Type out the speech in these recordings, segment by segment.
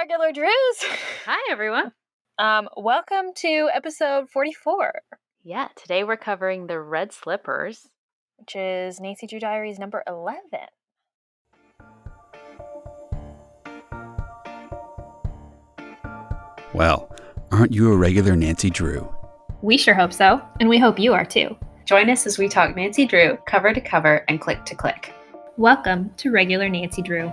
regular Drews. Hi, everyone. Welcome to episode 44, Yeah, today we're covering the Red Slippers, which is Nancy Drew Diaries number 11. Well, aren't you a regular Nancy Drew? We sure hope so, and we hope you are too. Join us as we talk Nancy Drew cover to cover and click to click. Welcome to Regular Nancy Drew.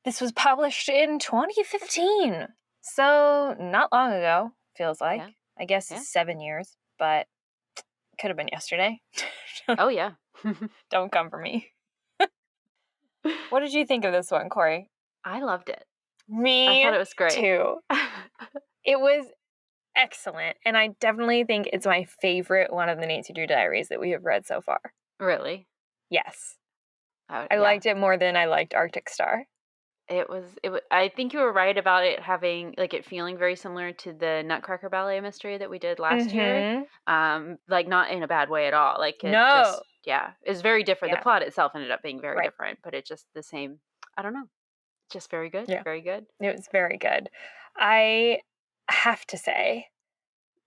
This was published in 2015, so not long ago, feels like. Yeah. I guess it's 7 years, but could have been yesterday. Oh, yeah. Don't come for me. What did you think of this one, Kori? I loved it. Me I thought it was great. too. It was excellent, and I definitely think it's my favorite one of the Nancy Drew Diaries that we have read so far. Really? Yes. I liked it more than I liked Arctic Star. It was. I think you were right about it having, it feeling very similar to the Nutcracker Ballet mystery that we did last year. Not in a bad way at all. No. It's very different. Yeah. The plot itself ended up being very Right. different, but it's just the same. I don't know. Just very good. Yeah. Very good. It was very good. I have to say,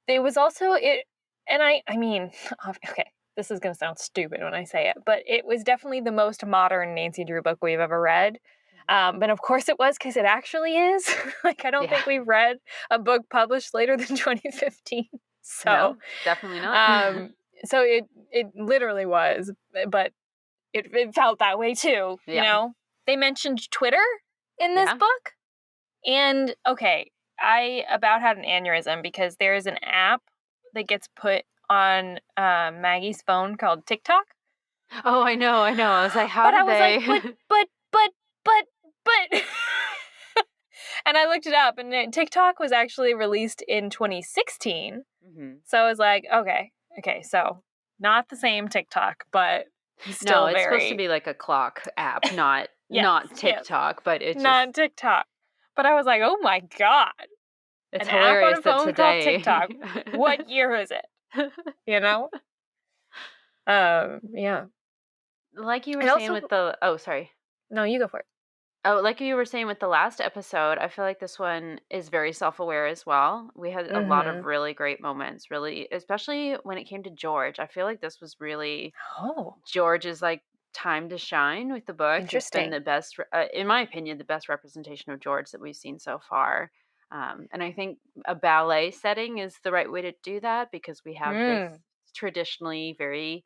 it was also it, and I mean, okay, this is going to sound stupid when I say it, but it was definitely the most modern Nancy Drew book we've ever read. But of course it was, because it actually is. I don't think we've read a book published later than 2015. So no, definitely not. So it literally was, but it felt that way too. Yeah. You know, they mentioned Twitter in this book, and okay, I about had an aneurysm because there is an app that gets put on Maggie's phone called TikTok. Oh, I know. I was like, how did they? But. And I looked it up, and TikTok was actually released in 2016. Mm-hmm. So I was like, okay, so not the same TikTok, but still it's supposed to be like a clock app, not TikTok, but it's not TikTok. But I was like, oh my God. It's an hilarious app on a phone today. called TikTok. What year is it? You know? Yeah. Like you were saying with the... Oh, sorry. No, you go for it. Oh, like you were saying with the last episode, I feel like this one is very self-aware as well. We had a lot of really great moments, really, especially when it came to George. I feel like this was really George's time to shine with the book. Interesting. It's been the best, in my opinion, the best representation of George that we've seen so far. And I think a ballet setting is the right way to do that, because we have this traditionally very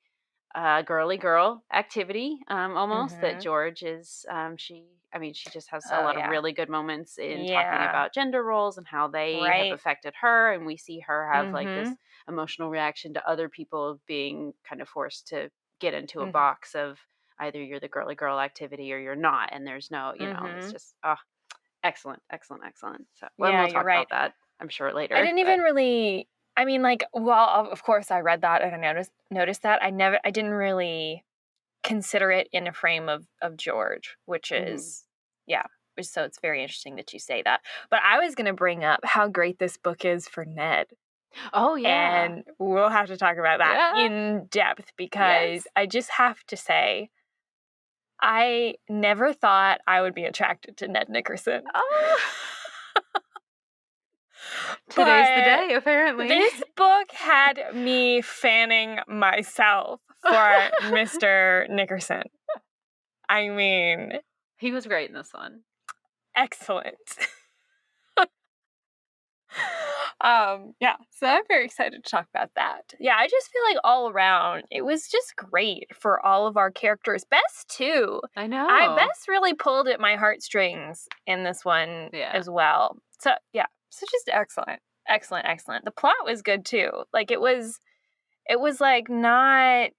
girly girl activity almost that George is. She just has a lot of really good moments in talking about gender roles and how they have affected her, and we see her have this emotional reaction to other people being kind of forced to get into a box of either you're the girly girl activity or you're not, and there's no, it's just excellent. So we'll talk about that, I'm sure, later. I didn't even really. I mean, of course I read that and I noticed that. I didn't really consider it in a frame of George, which is, so it's very interesting that you say that. But I was going to bring up how great this book is for Ned. Oh, yeah. And we'll have to talk about that in depth, because I just have to say, I never thought I would be attracted to Ned Nickerson. Oh. Today's the day, apparently. This book had me fanning myself for Mr. Nickerson. I mean... He was great in this one. Excellent. So I'm very excited to talk about that. Yeah, I just feel like all around, it was just great for all of our characters. Bess, too. I know. Bess really pulled at my heartstrings in this one as well. So, so just excellent. Excellent. The plot was good, too. It was not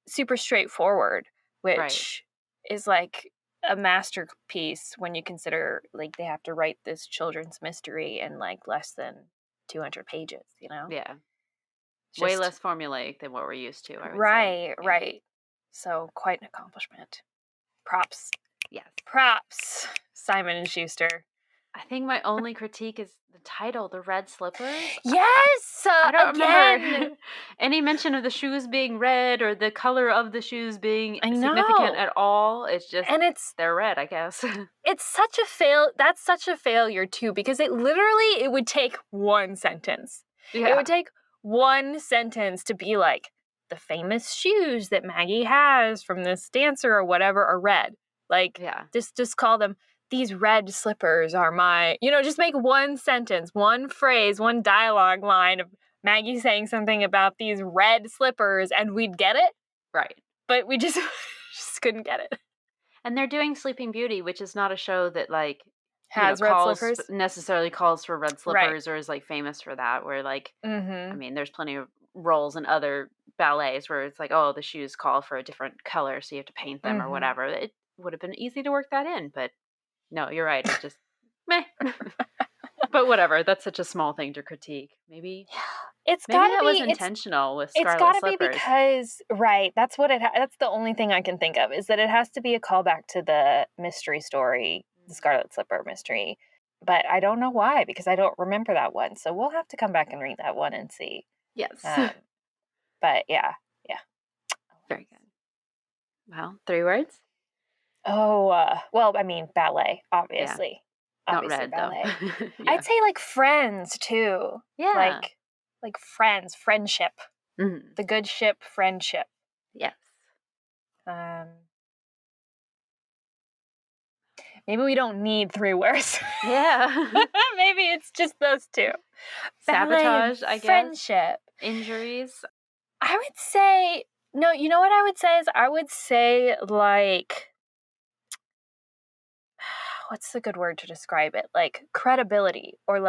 super straightforward, which is a masterpiece when you consider they have to write this children's mystery in less than 200 pages, you know? Yeah. Way less formulaic than what we're used to, I would say. Right. So quite an accomplishment. Props. Yes. Props, Simon and Schuster. I think my only critique is the title, The Red Slippers. Yes! I don't Again! remember any mention of the shoes being red or the color of the shoes being I significant know. at all. It's just And they're red, I guess. it's such a that's such a failure too, because it would take one sentence. It Yeah. would take one sentence to be like, the famous shoes that Maggie has from this dancer or whatever are red. Like, Yeah. just call them, these red slippers are my, just make one sentence, one phrase, one dialogue line of Maggie saying something about these red slippers, and we'd get it. Right. But we just couldn't get it. And they're doing Sleeping Beauty, which is not a show that Has red slippers. necessarily calls for red Right. slippers or is famous for that. Where I mean, there's plenty of roles in other ballets where it's oh, the shoes call for a different color, so you have to paint them or whatever. It would have been easy to work that in, but no, you're right. It's just meh. But whatever. That's such a small thing to critique. Maybe It's maybe gotta that was be. intentional with It's Scarlet gotta Slippers. be because that's what that's the only thing I can think of, is that it has to be a callback to the mystery story, the Scarlet Slipper mystery. But I don't know why, because I don't remember that one. So we'll have to come back and read that one and see. Yes. But yeah. Very good. Well, 3 words? Oh, well, I mean, ballet, obviously. Not Obviously red, ballet. though. Yeah. I'd say friends too. Yeah. Like friends, friendship. Mhm. The good ship, friendship. Yes. Maybe we don't need 3 words. Yeah. Maybe it's just those 2. Sabotage, I guess. Friendship. Injuries. I would say, no, you know what I would say is, I would say what's the good word to describe it? Credibility, or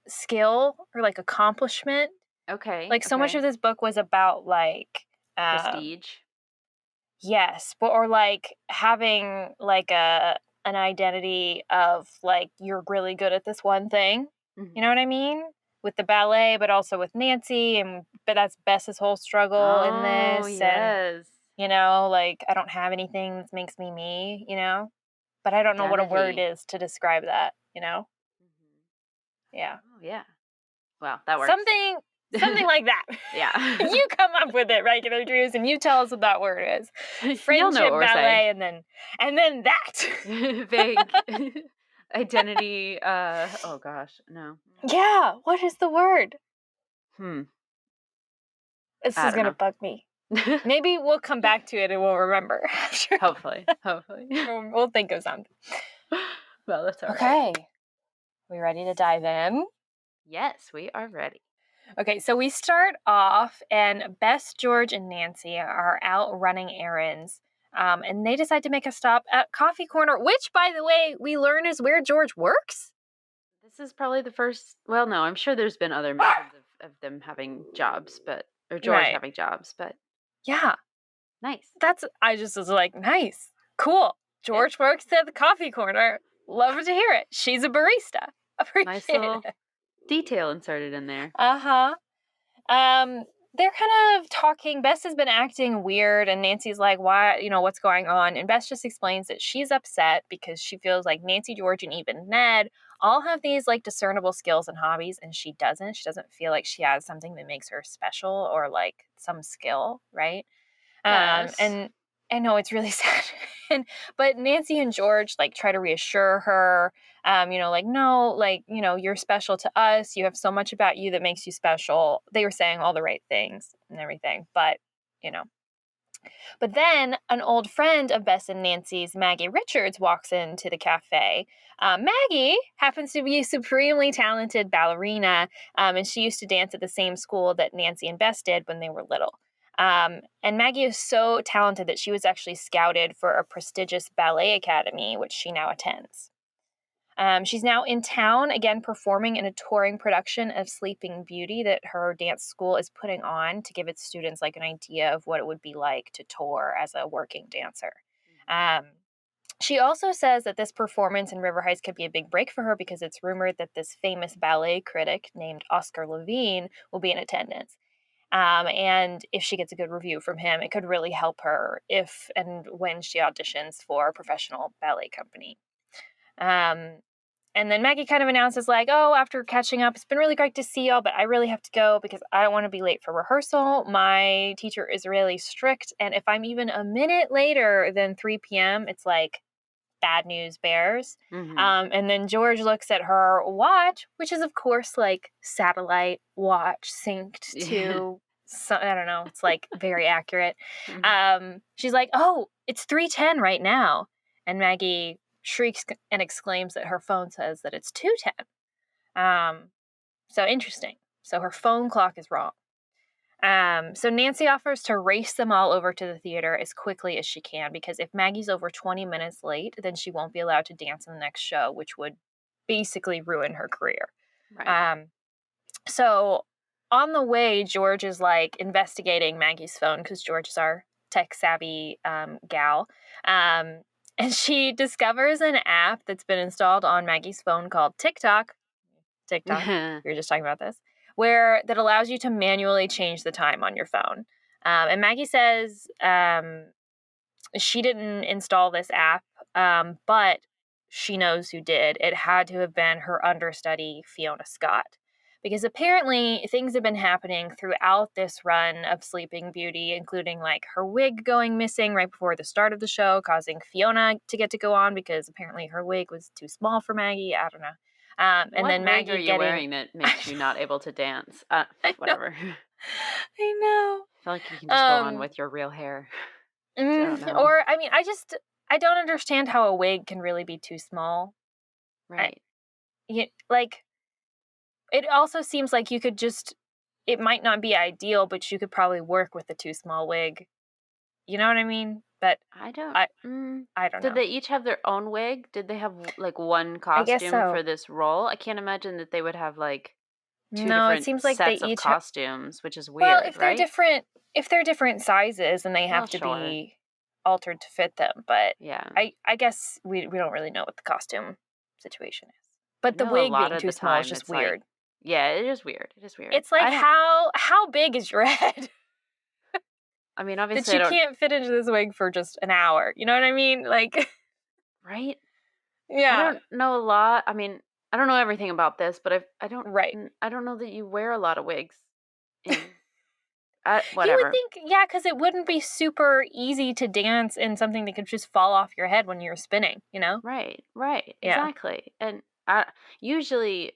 skill, or accomplishment. Okay. So much of this book was about prestige. Yes, but or having an identity of you're really good at this one thing. Mhm. You know what I mean? With the ballet, but also with Nancy, but that's Bess's whole struggle in this. Oh, yes. And I don't have anything that makes me me, but I don't know what a word Identity. is to describe that, Mhm. Yeah. Oh, yeah. Well, that works. Something like that. Yeah. You come up with it, regular Drews, and you tell us what that word is. You'll know Friendship, what we're ballet, saying. and then that. Vague identity. Oh gosh, no. Yeah, what is the word? This I is don't gonna know. bug me. Maybe we'll come back to it and we'll remember. Hopefully. We'll think of something. Well, that's all right. Okay. We ready to dive in? Yes, we are ready. Okay, so we start off, and Bess, George, and Nancy are out running errands. And they decide to make a stop at Coffee Corner, which, by the way, we learn is where George works. This is probably the first. Well, no, I'm sure there's been other mentions of them having jobs, or George Right. having jobs, but Yeah. nice. I just was like, nice, cool. George works at the Coffee Corner. Love to hear it. She's a barista. Appreciate Nice little it. detail inserted in there. Uh-huh. They're kind of talking. Bess has been acting weird, and Nancy's like, why, what's going on? And Bess just explains that she's upset because she feels like Nancy, George, and even Ned all have these discernible skills and hobbies, and she doesn't. She doesn't feel like she has something that makes her special, or some skill, right? Yes. And I know it's really sad. But Nancy and George try to reassure her, no, you're special to us. You have so much about you that makes you special. They were saying all the right things and everything, but But then an old friend of Bess and Nancy's, Maggie Richards, walks into the cafe. Maggie happens to be a supremely talented ballerina, and she used to dance at the same school that Nancy and Bess did when they were little. And Maggie is so talented that she was actually scouted for a prestigious ballet academy, which she now attends. She's now in town, again, performing in a touring production of Sleeping Beauty that her dance school is putting on to give its students an idea of what it would be like to tour as a working dancer. She also says that this performance in River Heights could be a big break for her because it's rumored that this famous ballet critic named Oscar Levine will be in attendance. And if she gets a good review from him, it could really help her if and when she auditions for a professional ballet company. And then Maggie kind of announces like, oh, after catching up, it's been really great to see y'all, but I really have to go because I don't want to be late for rehearsal. My teacher is really strict. And if I'm even a minute later than 3 p.m., it's like bad news bears. And then George looks at her watch, which is, of course, like satellite watch synced to, I don't know, it's like very accurate. She's like, oh, it's 3:10 right now. And Maggie shrieks and exclaims that her phone says that it's 2:10. So interesting. So her phone clock is wrong. So Nancy offers to race them all over to the theater as quickly as she can, because if Maggie's over 20 minutes late, then she won't be allowed to dance in the next show, which would basically ruin her career. Right. So on the way, George is like investigating Maggie's phone because George is our tech savvy gal. And she discovers an app that's been installed on Maggie's phone called TikTok. We were just talking about this, that allows you to manually change the time on your phone. And Maggie says she didn't install this app, but she knows who did. It had to have been her understudy, Fiona Scott. Because apparently things have been happening throughout this run of Sleeping Beauty, including like her wig going missing right before the start of the show, causing Fiona to get to go on because apparently her wig was too small for Maggie. I don't know. And what then wig Maggie are you wearing that makes you not able to dance? Whatever. I know. I feel like you can just go on with your real hair. I don't know. Or, I mean, I don't understand how a wig can really be too small. Right. It also seems like you could it might not be ideal, but you could probably work with a too small wig. You know what I mean? But I don't know. Did they each have their own wig? Did they have like one I guess costume so. for this role? I can't imagine that they would have like two No, it different seems like they sets of each costumes, which is weird, well, if they're right? if they're different sizes and they have to Sure. be altered to fit them, but Yeah. I guess we don't really know what the costume situation is. But the No, a wig lot being of too the small is time just it's like- weird. Yeah, it is weird. It is weird. It's like how big is your head I mean, that obviously, you can't fit into this wig for just an hour? You know what I mean? Like, right? I yeah, don't know a lot. I mean, I don't know everything about this, but I don't right. I don't know that you wear a lot of wigs. In, You whatever. would think, yeah, because it wouldn't be super easy to dance in something that could just fall off your head when you're spinning, you know? Right, Yeah. exactly. And usually,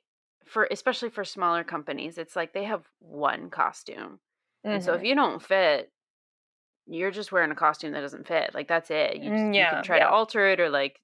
especially for smaller companies, it's like they have one costume, and so if Mm-hmm. you don't fit, you're just wearing a costume that doesn't fit. Like that's it. You can try to alter it or like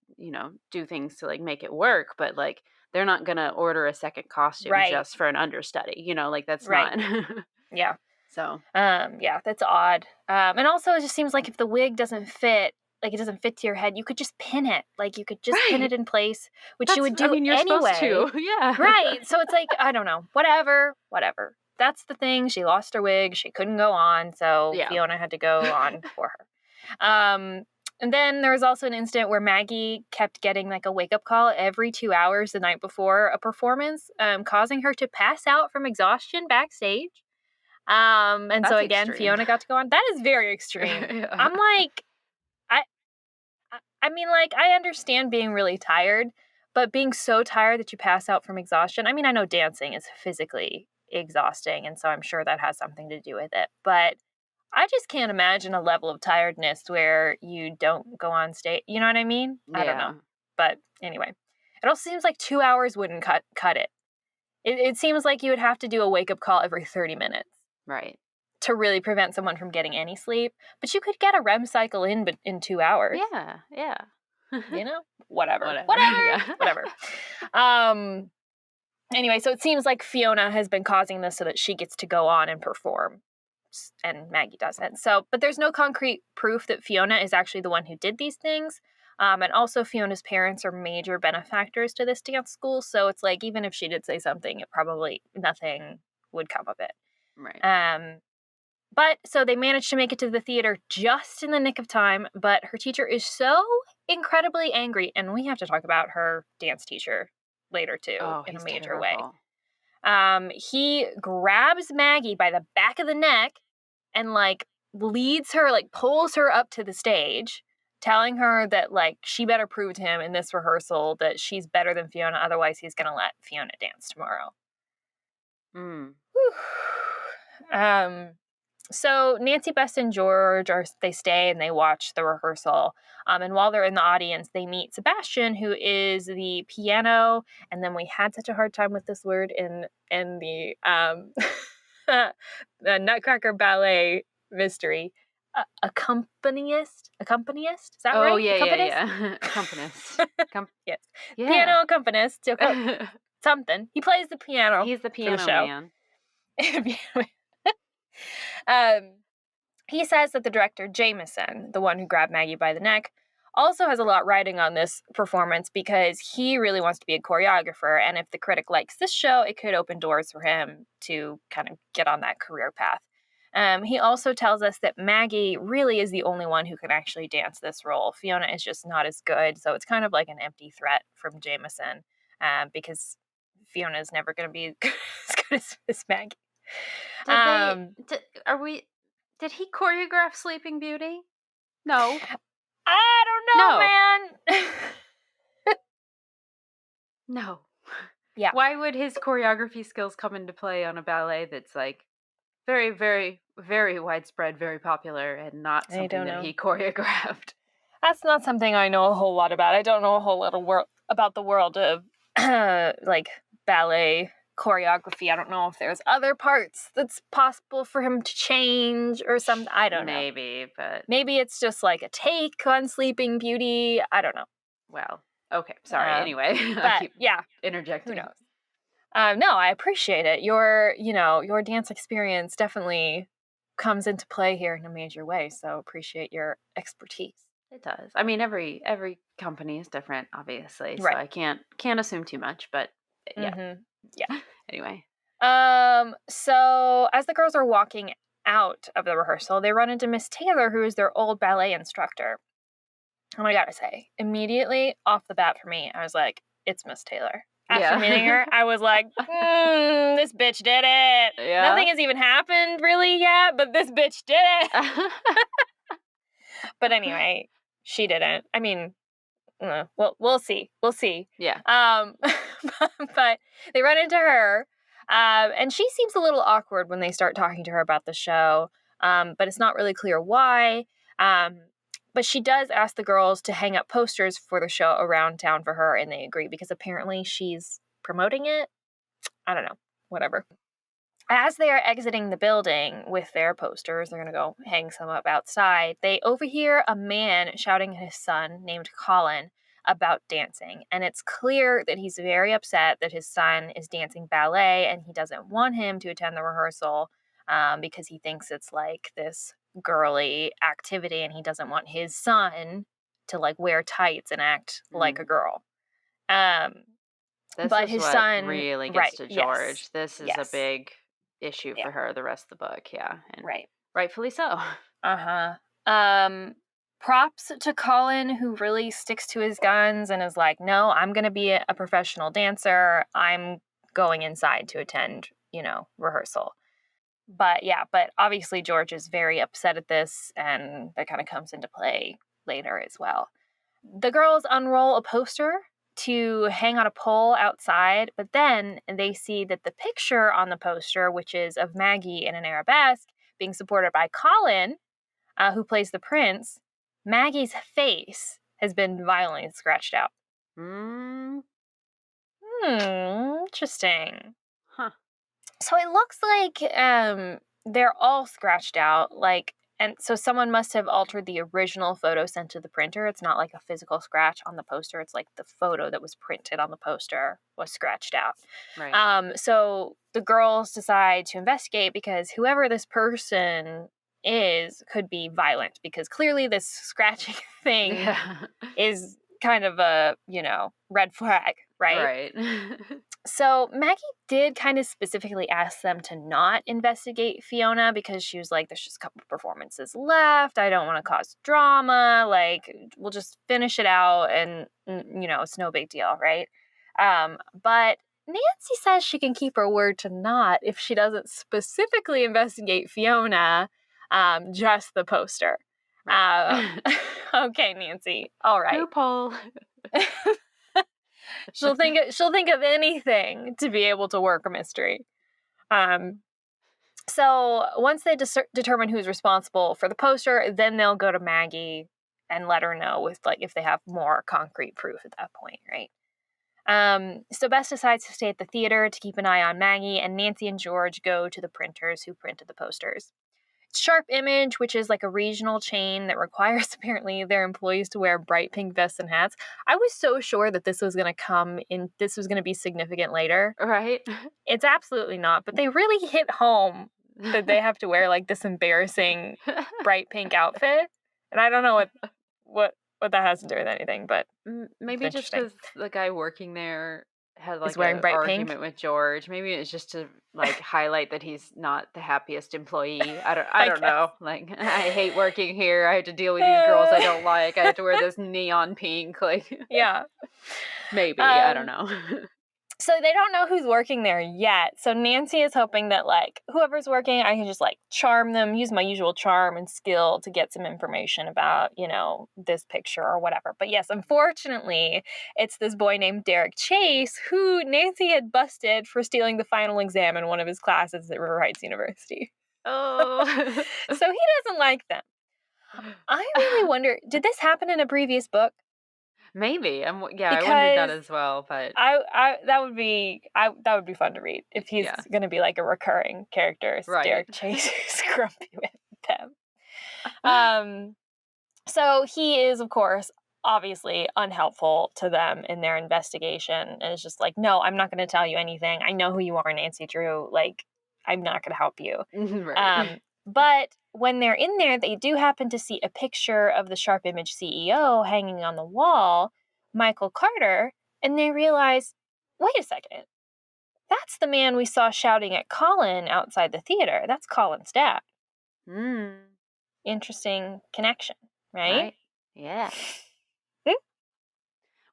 do things to like make it work, but like they're not gonna order a second costume Right. just for an understudy. Like that's Right. not. Yeah. So. Yeah, that's odd. And also it just seems like if the wig doesn't fit, like it doesn't fit to your head, you could just pin it. Like you could just pin it in place, which you would do you're anyway. supposed to. Yeah. Right. So it's like, I don't know. Whatever. That's the thing. She lost her wig. She couldn't go on, so Yeah. Fiona had to go on for her. And then there was also an incident where Maggie kept getting like a wake-up call every 2 hours the night before a performance, causing her to pass out from exhaustion backstage. And That's so again, extreme. Fiona got to go on. That is very extreme. Yeah. I'm like, I mean, like, I understand being really tired, but being so tired that you pass out from exhaustion. I mean, I know dancing is physically exhausting, and so I'm sure that has something to do with it. But I just can't imagine a level of tiredness where you don't go on stage. You know what I mean? I don't know. But anyway, it also seems like 2 hours wouldn't cut it. It seems like you would have to do a wake-up call every 30 minutes. Right. To really prevent someone from getting any sleep. But you could get a REM cycle in 2 hours. Yeah. Whatever. Yeah. Whatever. Anyway, so it seems like Fiona has been causing this so that she gets to go on and perform, and Maggie doesn't. So, but there's no concrete proof that Fiona is actually the one who did these things. And also Fiona's parents are major benefactors to this dance school, so it's like even if she did say something, it probably nothing would come of it. Right. But so they managed to make it to the theater just in the nick of time, but her teacher is so incredibly angry, and we have to talk about her dance teacher later too in a major way. He grabs Maggie by the back of the neck and like leads her, like pulls her up to the stage, telling her that, like, she better prove to him in this rehearsal that she's better than Fiona, otherwise he's going to let Fiona dance tomorrow. Mm. So Nancy, Bess, and George they stay and they watch the rehearsal. And while they're in the audience, they meet Sebastian, who is the piano. And then we had such a hard time with this word in the the Nutcracker Ballet mystery. Accompanist? Is that Oh, right? yeah. Accompanist? Accompanist. Yes. Yeah. Piano accompanist. Something. He plays the piano. He's the for piano the show. man. He says that the director, Jameson, the one who grabbed Maggie by the neck, also has a lot riding on this performance because he really wants to be a choreographer. And if the critic likes this show, it could open doors for him to kind of get on that career path. He also tells us that Maggie really is the only one who can actually dance this role. Fiona is just not as good. So it's kind of like an empty threat from Jameson because Fiona is never going to be as good as Maggie. Did he choreograph Sleeping Beauty? No. I don't know, man. No. Yeah. Why would his choreography skills come into play on a ballet that's like very, very, very widespread, very popular, and not something that he choreographed? That's not something I know a whole lot about. I don't know a whole lot about the world of like ballet choreography. I don't know if there's other parts that's possible for him to change or something. I don't know. Maybe it's just like a take on Sleeping Beauty. I don't know. Well, okay. Sorry. Anyway, but yeah, interjecting. Who knows? No, I appreciate it. Your dance experience definitely comes into play here in a major way. So appreciate your expertise. It does. I mean, every company is different, obviously. So I can't assume too much, but yeah. Mm-hmm. Yeah. Anyway. So as the girls are walking out of the rehearsal, they run into Miss Taylor, who is their old ballet instructor. And I gotta say, immediately off the bat for me, I was like, it's Miss Taylor. After meeting her, I was like, this bitch did it. Yeah. Nothing has even happened really yet, but this bitch did it. But anyway, she didn't. I mean, well, we'll see. We'll see. Yeah. But they run into her, and she seems a little awkward when they start talking to her about the show, but it's not really clear why. But she does ask the girls to hang up posters for the show around town for her, and they agree because apparently she's promoting it. I don't know. Whatever. As they are exiting the building with their posters, they're going to go hang some up outside, they overhear a man shouting at his son, named Colin, about dancing. And it's clear that he's very upset that his son is dancing ballet and he doesn't want him to attend the rehearsal because he thinks it's like this girly activity and he doesn't want his son to like wear tights and act like a girl. But his son really gets to George. Yes. This is a big issue for her the rest of the book. Yeah. And rightfully so. Props to Colin, who really sticks to his guns and is like, no, I'm going to be a professional dancer. I'm going inside to attend, rehearsal. But obviously George is very upset at this, and that kind of comes into play later as well. The girls unroll a poster to hang on a pole outside, but then they see that the picture on the poster, which is of Maggie in an arabesque, being supported by Colin, who plays the prince, Maggie's face has been violently scratched out. Interesting. Huh. So it looks like they're all scratched out, and so someone must have altered the original photo sent to the printer. It's not like a physical scratch on the poster. It's like the photo that was printed on the poster was scratched out. Right. So the girls decide to investigate because whoever this person is could be violent, because clearly this scratching thing is kind of a, red flag, right? Right. So Maggie did kind of specifically ask them to not investigate Fiona because she was like, there's just a couple performances left. I don't want to cause drama. We'll just finish it out and, it's no big deal, right? But Nancy says she can keep her word to not if she doesn't specifically investigate Fiona, just the poster. Right. Okay, Nancy. All right. Loophole. She'll think of anything to be able to work a mystery. So once they determine who's responsible for the poster, then they'll go to Maggie and let her know with if they have more concrete proof at that point, right? So Bess decides to stay at the theater to keep an eye on Maggie, and Nancy and George go to the printers who printed the posters. Sharp Image, which is a regional chain that requires apparently their employees to wear bright pink vests and hats. I was so sure that this was going to be significant later. Right. It's absolutely not, but they really hit home that they have to wear this embarrassing bright pink outfit. And I don't know what that has to do with anything, but maybe just because the guy working there had He's wearing an bright argument pink? with George. Maybe it's just to highlight that he's not the happiest employee. I don't know. I hate working here. I have to deal with these girls I don't like. I have to wear this neon pink. Yeah. Maybe. I don't know. So they don't know who's working there yet. So Nancy is hoping that whoever's working, I can just charm them, use my usual charm and skill to get some information about, this picture or whatever. But yes, unfortunately, it's this boy named Derek Chase who Nancy had busted for stealing the final exam in one of his classes at River Heights University. Oh. So he doesn't like them. I really wonder, did this happen in a previous book? Maybe. I wondered that as well, but that would be fun to read if he's going to be a recurring character. Right. Derek Chase is grumpy with them. So he is, of course, obviously unhelpful to them in their investigation, and it's just no, I'm not going to tell you anything. I know who you are, Nancy Drew. I'm not going to help you. Right. But when they're in there, they do happen to see a picture of the Sharp Image CEO hanging on the wall, Michael Carter, and they realize, wait a second, that's the man we saw shouting at Colin outside the theater. That's Colin's dad. Interesting connection, right? Yeah.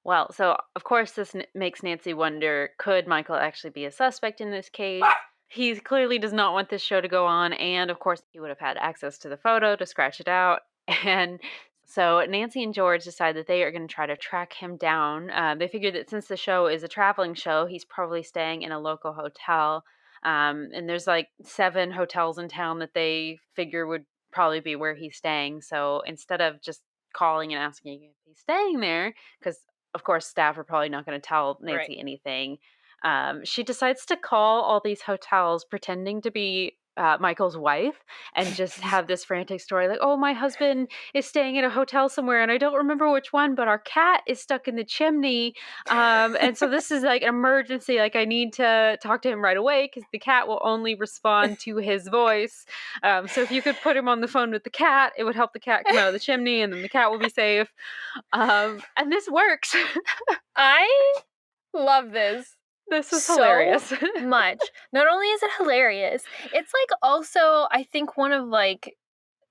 Well, so of course this makes Nancy wonder, could Michael actually be a suspect in this case? He clearly does not want this show to go on, and of course he would have had access to the photo to scratch it out. And so Nancy and George decide that they are going to try to track him down. They figure that since the show is a traveling show, he's probably staying in a local hotel. And there's 7 hotels in town that they figure would probably be where he's staying. So instead of just calling and asking if he's staying there, because of course staff are probably not going to tell Nancy anything, she decides to call all these hotels pretending to be Michael's wife and just have this frantic story oh, my husband is staying in a hotel somewhere and I don't remember which one, but our cat is stuck in the chimney. And so this is an emergency. I need to talk to him right away because the cat will only respond to his voice. So if you could put him on the phone with the cat, it would help the cat come out of the chimney and then the cat will be safe. And this works. I love this. This is hilarious. Much. Not only is it hilarious, it's also I think one of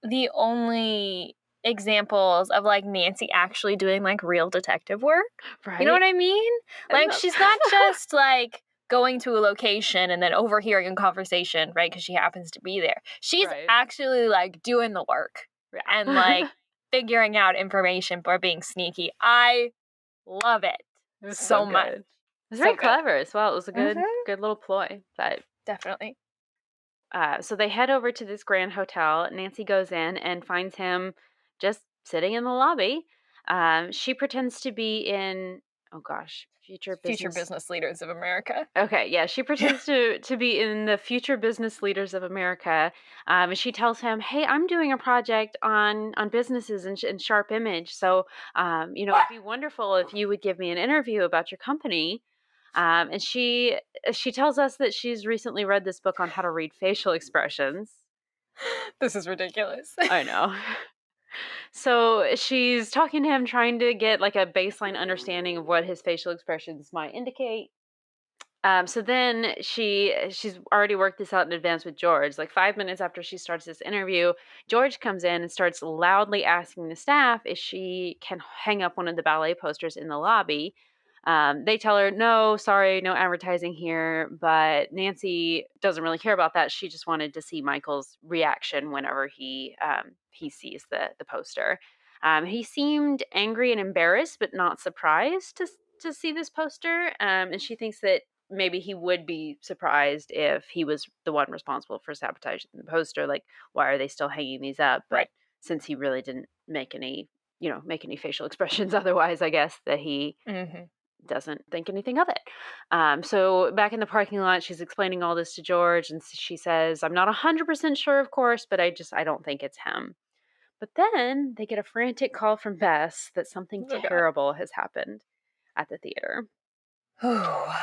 the only examples of Nancy actually doing real detective work. Right. You know what I mean? She's not just going to a location and then overhearing a conversation, right? Because she happens to be there. She's actually doing the work and figuring out information by being sneaky. I love it. It was so much. Good. It was very clever as well. It was a good little ploy. But definitely. So they head over to this grand hotel. Nancy goes in and finds him just sitting in the lobby. She pretends to be in, Future Business Leaders of America. Okay, yeah, she pretends to be in the Future Business Leaders of America. And she tells him, hey, I'm doing a project on businesses in Sharp Image. So, it'd be wonderful if you would give me an interview about your company. And she tells us that she's recently read this book on how to read facial expressions. This is ridiculous. I know. So she's talking to him, trying to get a baseline understanding of what his facial expressions might indicate. So then she's already worked this out in advance with George. 5 minutes after she starts this interview, George comes in and starts loudly asking the staff if she can hang up one of the ballet posters in the lobby. They tell her, no, sorry, no advertising here. But Nancy doesn't really care about that. She just wanted to see Michael's reaction whenever he sees the poster. He seemed angry and embarrassed, but not surprised to see this poster. And she thinks that maybe he would be surprised if he was the one responsible for sabotaging the poster. Like, why are they still hanging these up? But Right. since he really didn't make any facial expressions otherwise, I guess that he Mm-hmm. doesn't think anything of it. So back in the parking lot, she's explaining all this to George, and she says, I'm not 100% sure, of course, but I don't think it's him. But then they get a frantic call from Bess that something Oh God. terrible has happened at the theater. Oh.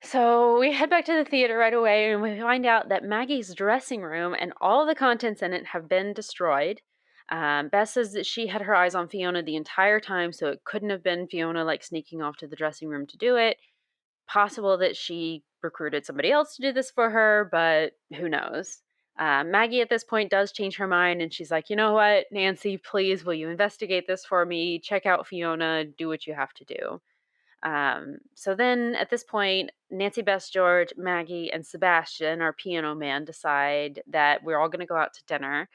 So we head back to the theater right away, and we find out that Maggie's dressing room and all the contents in it have been destroyed. Beth says that she had her eyes on Fiona the entire time, so it couldn't have been Fiona like sneaking off to the dressing room to do it. Possible that she recruited somebody else to do this for her, but who knows? Maggie at this point does change her mind, and she's like, you know what, Nancy, please, will you investigate this for me? Check out Fiona, do what you have to do. So then at this point, Nancy, Bess, George, Maggie, and Sebastian, our piano man, decide that we're all going to go out to dinner.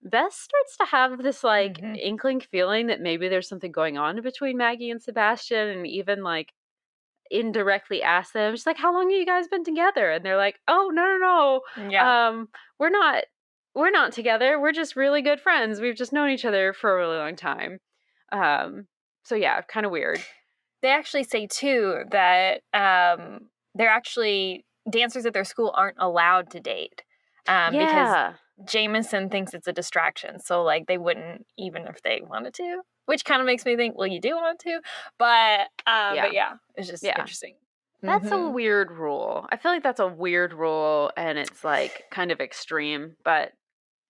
Bess starts to have this like Mm-hmm. inkling feeling that maybe there's something going on between Maggie and Sebastian, and even like indirectly asks them, she's like, how long have you guys been together? And they're like, oh, no. Yeah. We're not together. We're just really good friends. We've just known each other for a really long time. So yeah, kind of weird. They actually say too that they're actually dancers at their school aren't allowed to date because Yeah. Jameson thinks it's a distraction. So like they wouldn't even if they wanted to, which kind of makes me think, well, you do want to, but yeah, it's just Yeah. interesting. That's a Mhm. weird rule. I feel like that's a weird rule, and it's like kind of extreme, but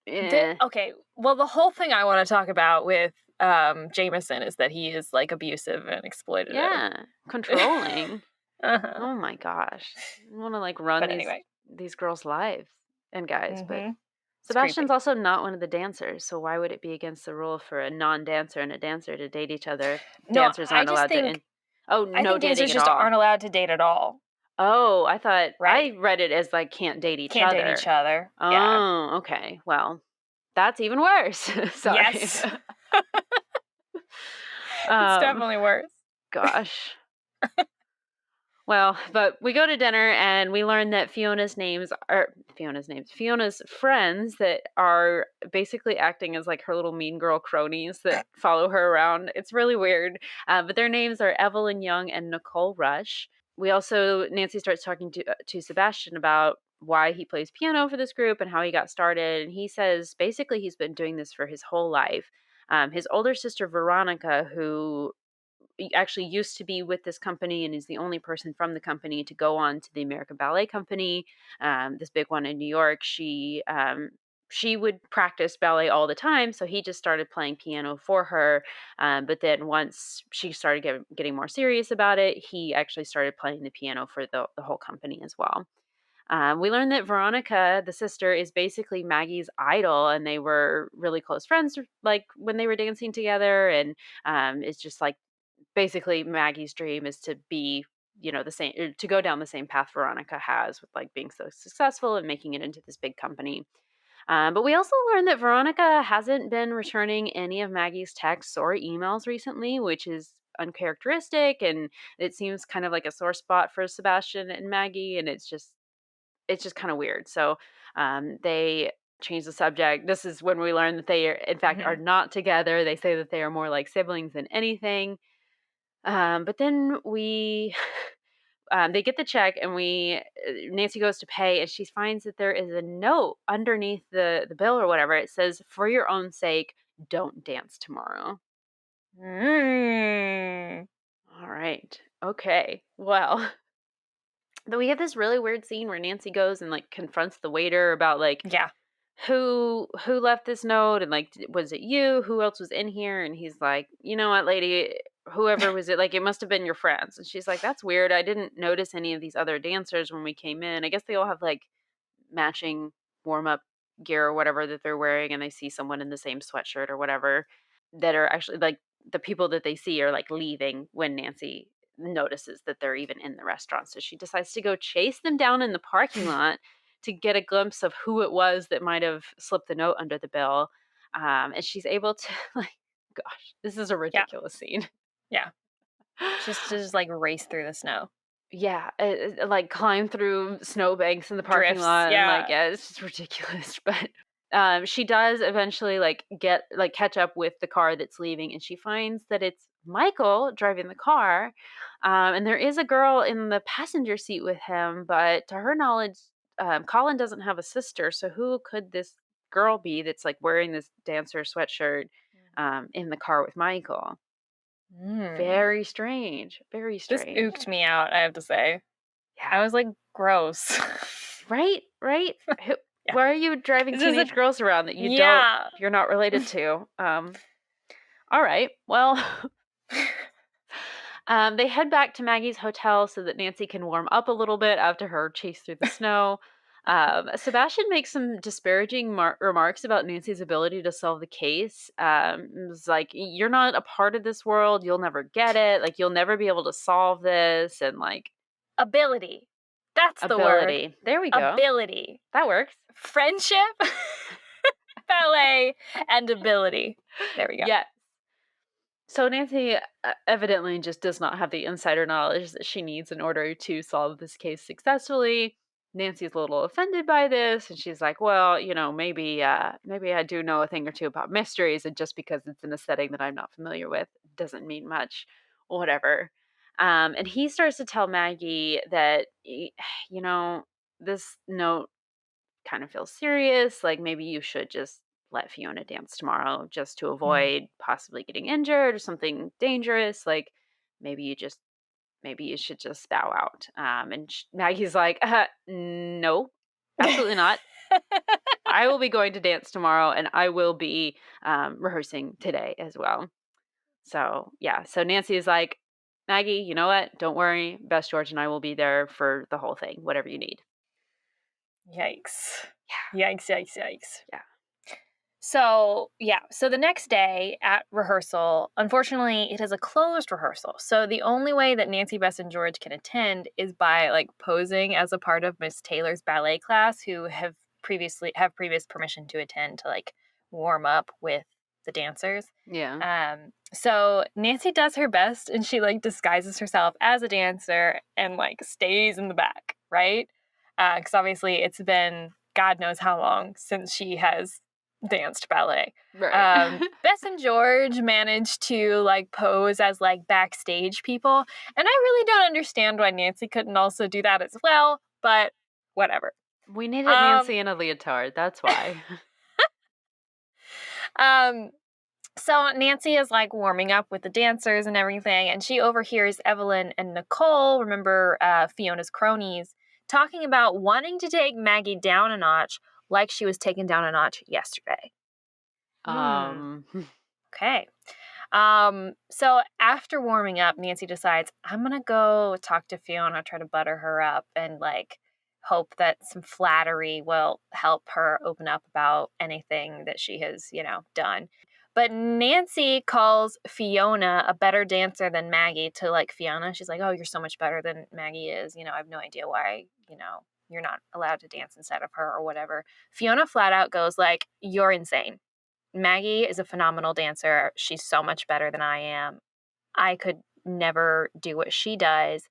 Okay, well, the whole thing I want to talk about with Jameson is that he is like abusive and exploitative. yeah, controlling. Uh-huh. Oh my gosh, I want to like run But anyway, these girls' lives and guys, but it's creepy. Sebastian's also not one of the dancers, so why would it be against the rule for a non-dancer and a dancer to date each other? No, Dancers I aren't just allowed to. think Oh, I no think dating dancers at just all. aren't allowed to date at all. Oh, I thought Right. I read it as like can't date each Can't other. date each other. Yeah. Oh, okay. Well, that's even worse. Sorry. Yes. It's Um, definitely worse. gosh. Well, but we go to dinner and we learn that Fiona's friends that are basically acting as like her little mean girl cronies that follow her around. It's really weird. But their names are Evelyn Young and Nicole Rush. Nancy starts talking to Sebastian about why he plays piano for this group and how he got started. And he says basically he's been doing this for his whole life. His older sister, Veronica, who actually used to be with this company and is the only person from the company to go on to the American Ballet Company, this big one in New York. She would practice ballet all the time, so he just started playing piano for her. But then once she started getting more serious about it, he actually started playing the piano for the whole company as well. We learned that Veronica, the sister, is basically Maggie's idol, and they were really close friends, like when they were dancing together. And it's just like basically Maggie's dream is to be, the same, to go down the same path Veronica has with like being so successful and making it into this big company. But we also learned that Veronica hasn't been returning any of Maggie's texts or emails recently, which is uncharacteristic, and it seems kind of like a sore spot for Sebastian and Maggie, and it's just kind of weird. So they change the subject. This is when we learn that they are, in fact, are not together. They say that they are more like siblings than anything. But then they get the check, and Nancy goes to pay, and she finds that there is a note underneath the bill or whatever. It says, "For your own sake, don't dance tomorrow." Mm. All right. Okay. Well, then we get this really weird scene where Nancy goes and like confronts the waiter about like Yeah. who left this note, and like was it you, who else was in here? And he's like, you know what, lady, whoever was it, like it must have been your friends. And she's like, that's weird, I didn't notice any of these other dancers when we came in. I guess they all have like matching warm-up gear or whatever that they're wearing, and they see someone in the same sweatshirt or whatever that are actually like the people that they see are like leaving when Nancy notices that they're even in the restaurant. So she decides to go chase them down in the parking lot to get a glimpse of who it was that might have slipped the note under the bill. And she's able to, like, gosh, this is a Yeah. ridiculous scene. Yeah. Just to like race through the snow. Yeah, like climb through snowbanks in the parking Drifts, lot, and like, yeah. yeah, it's just ridiculous. But she does eventually like catch up with the car that's leaving, and she finds that it's Michael driving the car, and there is a girl in the passenger seat with him. But to her knowledge, Colin doesn't have a sister, so who could this girl be that's like wearing this dancer sweatshirt in the car with Michael? Very strange. Very This strange. ooked me out, I have to say. Yeah. I was like, gross. Right? Yeah. Why are you driving This is teenage girls around that Yeah. you're not related to? All right. Well, they head back to Maggie's hotel so that Nancy can warm up a little bit after her chase through the snow. Sebastian makes some disparaging remarks about Nancy's ability to solve the case. It's like, you're not a part of this world. You'll never get it. Like, you'll never be able to solve this. And like, Ability. That's the word. ability. There we go. Ability. That works. Friendship, ballet, and ability. There we go. Yes. So Nancy evidently just does not have the insider knowledge that she needs in order to solve this case successfully. Nancy's a little offended by this, and she's like, well, maybe I do know a thing or two about mysteries, and just because it's in a setting that I'm not familiar with doesn't mean much, or whatever. And he starts to tell Maggie that, this note kind of feels serious. Like, maybe you should just let Fiona dance tomorrow just to avoid possibly getting injured or something dangerous. Like, maybe you should just bow out. And Maggie's like, no, absolutely not. I will be going to dance tomorrow, and I will be rehearsing today as well. So yeah, so Nancy is like, Maggie, you know what? Don't worry. Best George and I will be there for the whole thing, whatever you need. Yikes. Yeah. Yikes. Yeah. So the next day at rehearsal, unfortunately, it is a closed rehearsal. So the only way that Nancy, Bess, and George can attend is by like posing as a part of Miss Taylor's ballet class, who have previous permission to attend to like warm up with the dancers. Yeah. So Nancy does her best, and she like disguises herself as a dancer and like stays in the back, right? Because obviously it's been God knows how long since she has danced ballet. Right. Bess and George managed to like pose as like backstage people, and I really don't understand why Nancy couldn't also do that as well, but whatever. We needed Nancy in a leotard, that's why. So Nancy is like warming up with the dancers and everything, and she overhears Evelyn and Nicole, remember Fiona's cronies, talking about wanting to take Maggie down a notch like she was taken down a notch yesterday. Okay. So after warming up, Nancy decides, I'm going to go talk to Fiona, try to butter her up, and like hope that some flattery will help her open up about anything that she has, done. But Nancy calls Fiona a better dancer than Maggie to like Fiona. She's like, oh, you're so much better than Maggie is. I have no idea why, you're not allowed to dance instead of her or whatever. Fiona flat out goes like, you're insane. Maggie is a phenomenal dancer. She's so much better than I am. I could never do what she does.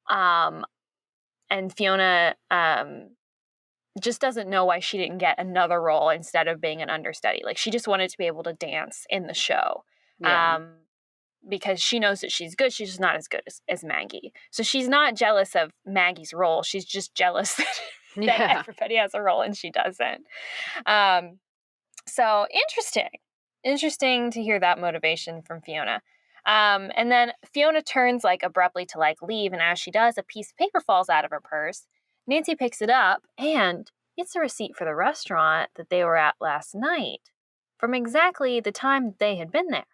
And Fiona just doesn't know why she didn't get another role instead of being an understudy. Like, she just wanted to be able to dance in the show. Yeah. Because she knows that she's good. She's just not as good as Maggie. So she's not jealous of Maggie's role. She's just jealous that everybody has a role and she doesn't. So interesting to hear that motivation from Fiona. And then Fiona turns like abruptly to like leave. And as she does, a piece of paper falls out of her purse. Nancy picks it up, and it's a receipt for the restaurant that they were at last night from exactly the time they had been there.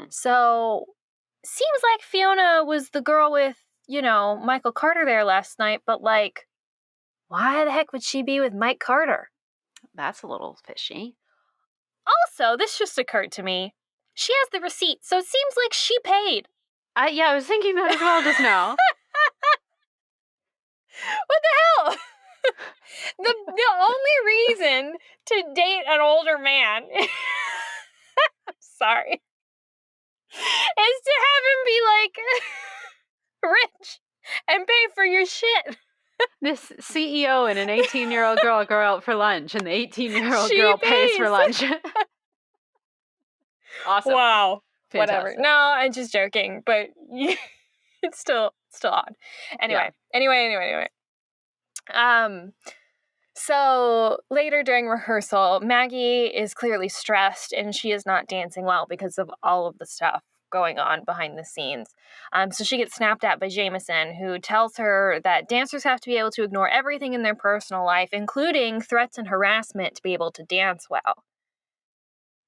So seems like Fiona was the girl with, Michael Carter there last night, but like, why the heck would she be with Mike Carter? That's a little fishy. Also, this just occurred to me. She has the receipt, so it seems like she paid. I was thinking that as well just now. What the hell? The only reason to date an older man, I'm sorry, is to have him be like rich and pay for your shit. This CEO and an 18-year-old girl go out for lunch, and the 18-year-old She girl pays for pays. lunch. Awesome. Wow. Fantastic. Whatever. No, I'm just joking, but it's still odd. Anyway. So later during rehearsal, Maggie is clearly stressed and she is not dancing well because of all of the stuff going on behind the scenes. So she gets snapped at by Jameson, who tells her that dancers have to be able to ignore everything in their personal life, including threats and harassment, to be able to dance well.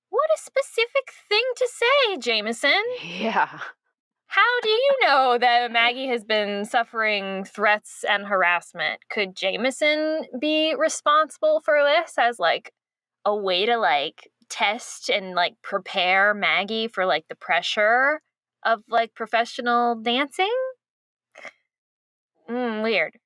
What a specific thing to say, Jameson. Yeah. How do you know that Maggie has been suffering threats and harassment? Could Jameson be responsible for this as, like, a way to, like, test and, like, prepare Maggie for, like, the pressure of, like, professional dancing? Weird.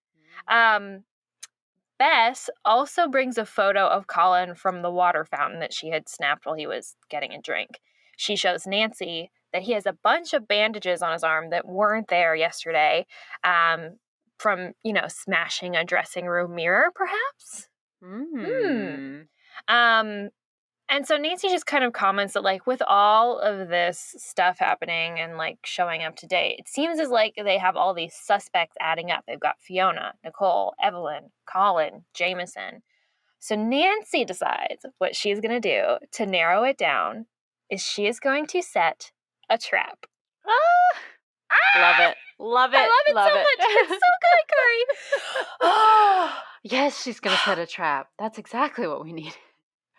Bess also brings a photo of Colin from the water fountain that she had snapped while he was getting a drink. She shows Nancy that he has a bunch of bandages on his arm that weren't there yesterday, from, smashing a dressing room mirror, perhaps? And so Nancy just kind of comments that, like, with all of this stuff happening and, like, showing up to date, it seems as like they have all these suspects adding up. They've got Fiona, Nicole, Evelyn, Colin, Jameson. So Nancy decides what she's going to do to narrow it down is she is going to set a trap. Love it. Love it. I love it so much. It's so good, Kori. Yes, she's going to set a trap. That's exactly what we need.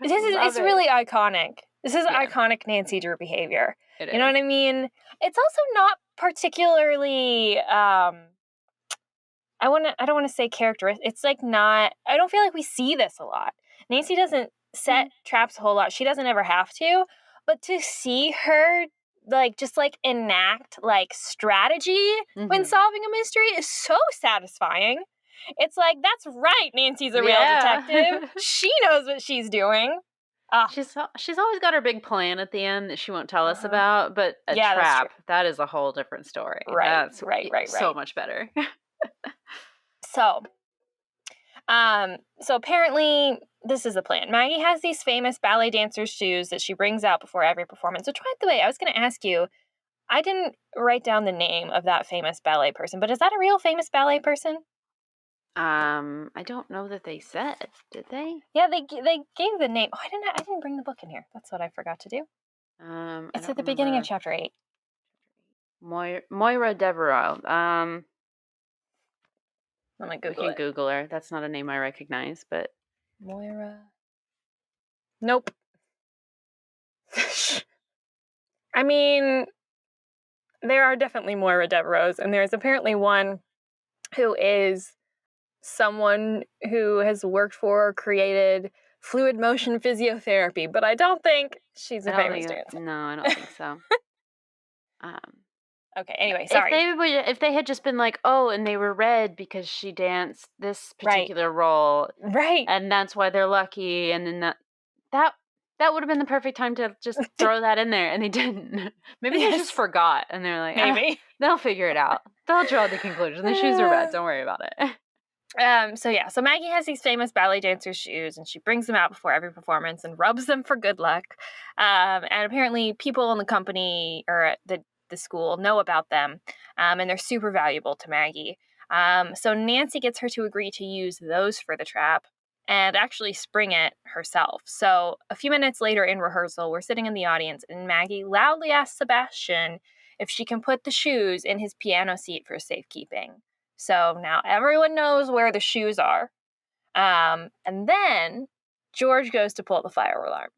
It's really iconic. This is iconic Nancy Drew behavior. You know what I mean? It's also not particularly I don't want to say characteristic. It's like not, I don't feel like we see this a lot. Nancy doesn't set traps a whole lot. She doesn't ever have to, but to see her just enact like strategy when solving a mystery is so satisfying. It's like, that's right, Nancy's a real detective. She knows what she's doing. She's always got her big plan at the end that she won't tell us about, but a trap, that is a whole different story. Right, that's right. So much better. So apparently this is the plan. Maggie has these famous ballet dancer's shoes that she brings out before every performance. Which, by the way, I was going to ask you, I didn't write down the name of that famous ballet person, but is that a real famous ballet person? I don't know that they said. Did they? Yeah, they gave the name. Oh, I didn't bring the book in here. That's what I forgot to do. It's at the beginning of chapter 8. Moira Devereaux. I'm gonna Google it. We can Google her. That's not a name I recognize, but Moira. Nope. I mean, there are definitely Moira Devereaux, and there's apparently one who is someone who has worked for or created fluid motion physiotherapy, but I don't think she's a famous dancer. No, I don't think so. Okay, anyway, sorry. If they had just been like, oh, and they were red because she danced this particular role. Right. And that's why they're lucky, and then that would have been the perfect time to just throw that in there, and they didn't. Maybe they just forgot, and they're like, maybe. They'll figure it out. They'll draw the conclusion. The shoes are red. Don't worry about it. So Maggie has these famous ballet dancer's shoes, and she brings them out before every performance and rubs them for good luck. And apparently people in the company or at the school know about them, and they're super valuable to Maggie. So Nancy gets her to agree to use those for the trap and actually spring it herself. So a few minutes later in rehearsal, we're sitting in the audience, and Maggie loudly asks Sebastian if she can put the shoes in his piano seat for safekeeping. So now everyone knows where the shoes are. And then George goes to pull the fire alarm.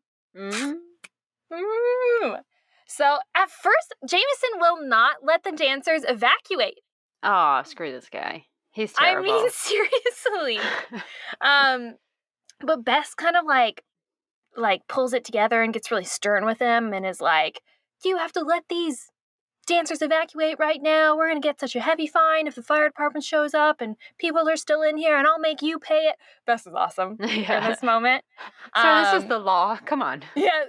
So at first, Jameson will not let the dancers evacuate. Oh, screw this guy. He's terrible. I mean, seriously. But Bess kind of like pulls it together and gets really stern with him and is like, you have to let these dancers evacuate right now. We're going to get such a heavy fine if the fire department shows up and people are still in here, and I'll make you pay it. Bess is awesome in this moment. Sir, this is the law. Come on. Yeah.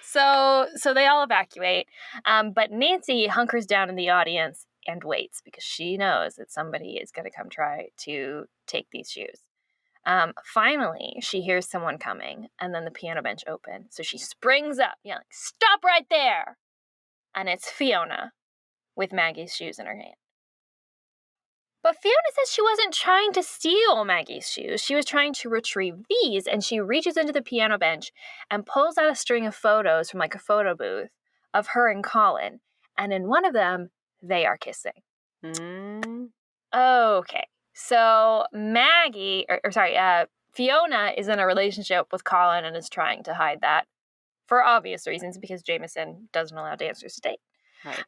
So they all evacuate, but Nancy hunkers down in the audience and waits because she knows that somebody is going to come try to take these shoes. Finally, she hears someone coming, and then the piano bench opens. So she springs up, yelling, "Stop right there!" And it's Fiona with Maggie's shoes in her hand. But Fiona says she wasn't trying to steal Maggie's shoes. She was trying to retrieve these, and she reaches into the piano bench and pulls out a string of photos from like a photo booth of her and Colin. And in one of them, they are kissing. Okay. So Fiona is in a relationship with Colin and is trying to hide that for obvious reasons because Jameson doesn't allow dancers to date. Right.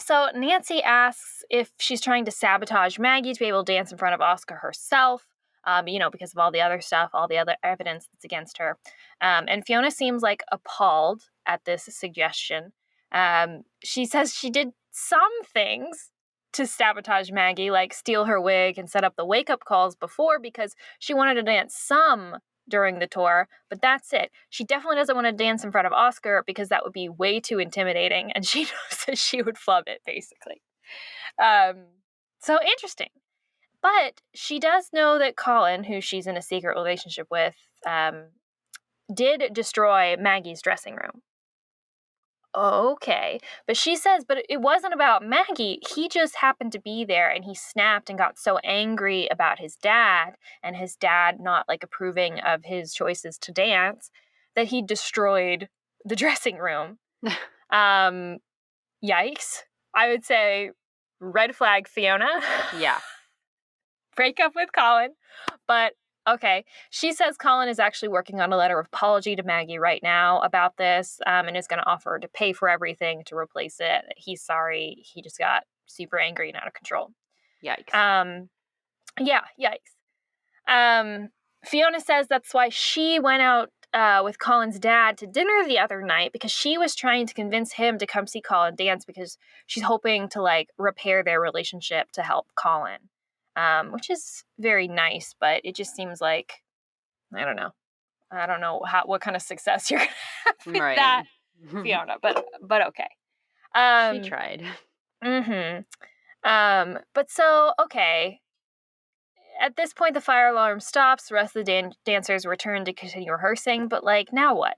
So Nancy asks if she's trying to sabotage Maggie to be able to dance in front of Oscar herself, because of all the other stuff, all the other evidence that's against her. And Fiona seems like appalled at this suggestion. She says she did some things to sabotage Maggie, like steal her wig and set up the wake-up calls before because she wanted to dance some during the tour, but that's it. She definitely doesn't want to dance in front of Oscar because that would be way too intimidating, and she knows that she would flub it, basically. So interesting. But she does know that Colin, who she's in a secret relationship with, did destroy Maggie's dressing room. Okay. But she says, but it wasn't about Maggie. He just happened to be there and he snapped and got so angry about his dad and his dad not like approving of his choices to dance that he destroyed the dressing room. Yikes. I would say red flag Fiona. Yeah. Break up with Colin. But okay. She says Colin is actually working on a letter of apology to Maggie right now about this and is going to offer to pay for everything to replace it. He's sorry. He just got super angry and out of control. Yikes. Yeah, yikes. Fiona says that's why she went out with Colin's dad to dinner the other night because she was trying to convince him to come see Colin dance because she's hoping to like repair their relationship to help Colin. Which is very nice, but it just seems like, I don't know what kind of success you're going to have with that, Fiona, but okay. She tried. But so, okay. At this point, the fire alarm stops. The rest of the dancers return to continue rehearsing, but like, now what?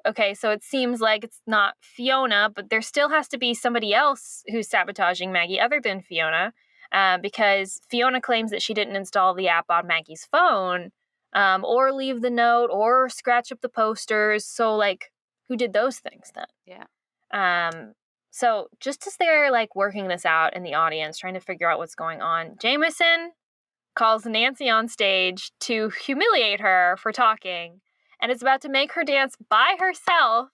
Okay, so it seems like it's not Fiona, but there still has to be somebody else who's sabotaging Maggie other than Fiona. Because Fiona claims that she didn't install the app on Maggie's phone, or leave the note, or scratch up the posters. So, like, who did those things then? Yeah. So just as they're, like, working this out in the audience, trying to figure out what's going on, Jameson calls Nancy on stage to humiliate her for talking, and is about to make her dance by herself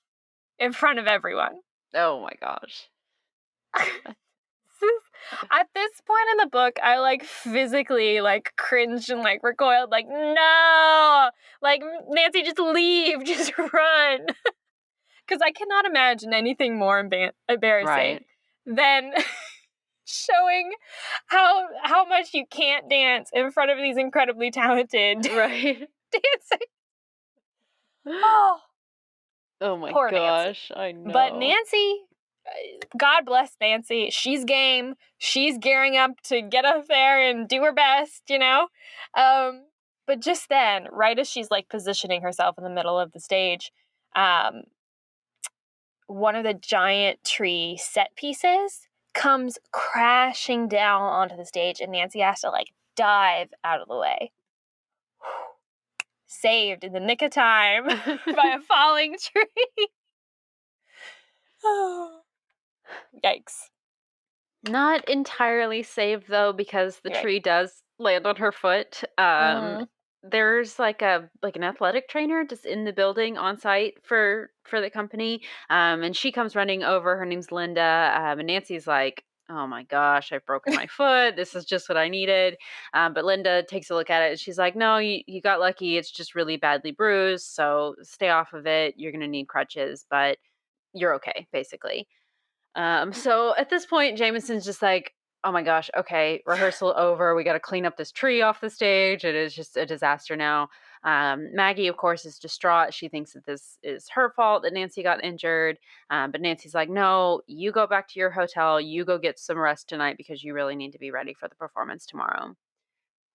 in front of everyone. Oh, my gosh. At this point in the book, I like physically like cringed and like recoiled, like, no, like Nancy, just leave, just run. Because I cannot imagine anything more embarrassing than showing how much you can't dance in front of these incredibly talented dancers. Oh My poor gosh, Nancy. I know. But Nancy, God bless Nancy. She's game. She's gearing up to get up there and do her best, But just then, right as she's like positioning herself in the middle of the stage, one of the giant tree set pieces comes crashing down onto the stage, and Nancy has to like dive out of the way. Saved in the nick of time by a falling tree. Yikes. Not entirely saved, though, because the tree does land on her foot. There's like an athletic trainer just in the building on site for the company. And she comes running over. Her name's Linda. And Nancy's like, oh my gosh, I've broken my foot. This is just what I needed. But Linda takes a look at it and she's like, no, you got lucky. It's just really badly bruised. So stay off of it. You're going to need crutches. But you're okay, basically. So at this point, Jameson's just like, oh my gosh, okay, rehearsal over. We got to clean up this tree off the stage. It is just a disaster now. Maggie, of course, is distraught. She thinks that this is her fault that Nancy got injured. But Nancy's like, no, you go back to your hotel. You go get some rest tonight because you really need to be ready for the performance tomorrow.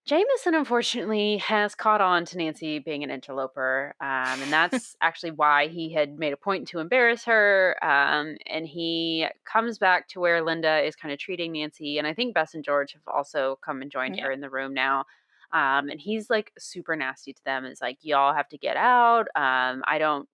Jameson, unfortunately, has caught on to Nancy being an interloper, and that's actually why he had made a point to embarrass her. And he comes back to where Linda is kind of treating Nancy, and I think Bess and George have also come and joined Yeah. her in the room now. And he's like super nasty to them. It's like, y'all have to get out. I don't.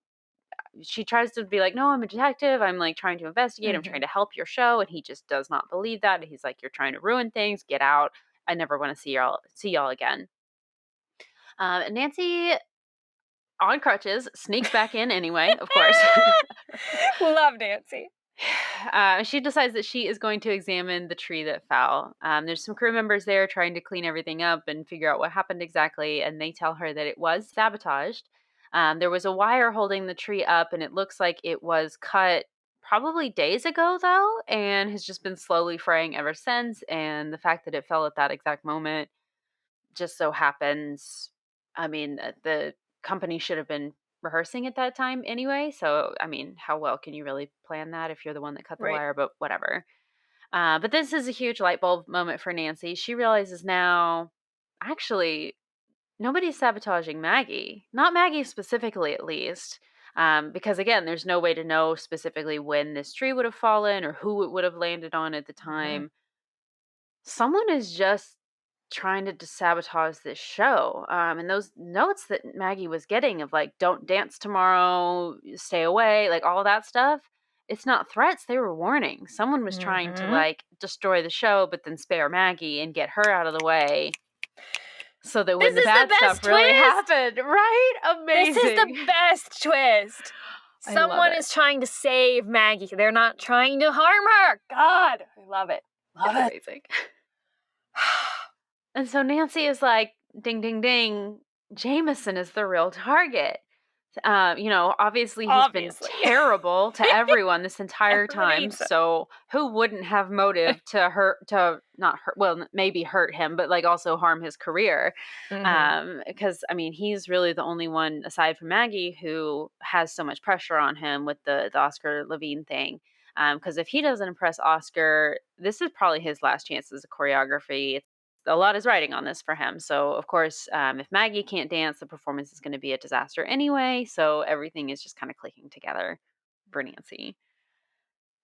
She tries to be like, no, I'm a detective. I'm like trying to investigate. I'm trying to help your show, and he just does not believe that. He's like, you're trying to ruin things. Get out. I never want to see y'all again. And Nancy, on crutches, sneaks back in anyway, of course. Love Nancy. She decides that she is going to examine the tree that fell. There's some crew members there trying to clean everything up and figure out what happened exactly, and they tell her that it was sabotaged. There was a wire holding the tree up, and it looks like it was cut probably days ago, though, and has just been slowly fraying ever since. And the fact that it fell at that exact moment just so happens, I mean, the company should have been rehearsing at that time anyway. So, I mean, how well can you really plan that if you're the one that cut the Right. wire? But whatever. But this is a huge light bulb moment for Nancy. She realizes now, actually, nobody's sabotaging Maggie. Not Maggie specifically, at least. Because again, there's no way to know specifically when this tree would have fallen or who it would have landed on at the time. Someone is just trying to sabotage this show. And those notes that Maggie was getting of like, don't dance tomorrow, stay away, like all that stuff, it's not threats, they were warnings. Someone was trying to like destroy the show, but then spare Maggie and get her out of the way so that when This the is the bad stuff best really twist! happened, right? Amazing. This is the best twist. I love Someone it. is trying to save Maggie. They're not trying to harm her. God, I love it. Love it. Amazing. And so Nancy is like, ding, ding, ding. Jameson is the real target. Obviously he's been terrible to everyone this entire time. So who wouldn't have motive to not hurt, well, maybe hurt him, but like also harm his career? Because I mean, he's really the only one aside from Maggie who has so much pressure on him with the Oscar Levine thing. Because if he doesn't impress Oscar, this is probably his last chance as a choreography. A lot is riding on this for him. So, of course, if Maggie can't dance, the performance is going to be a disaster anyway. So everything is just kind of clicking together for Nancy.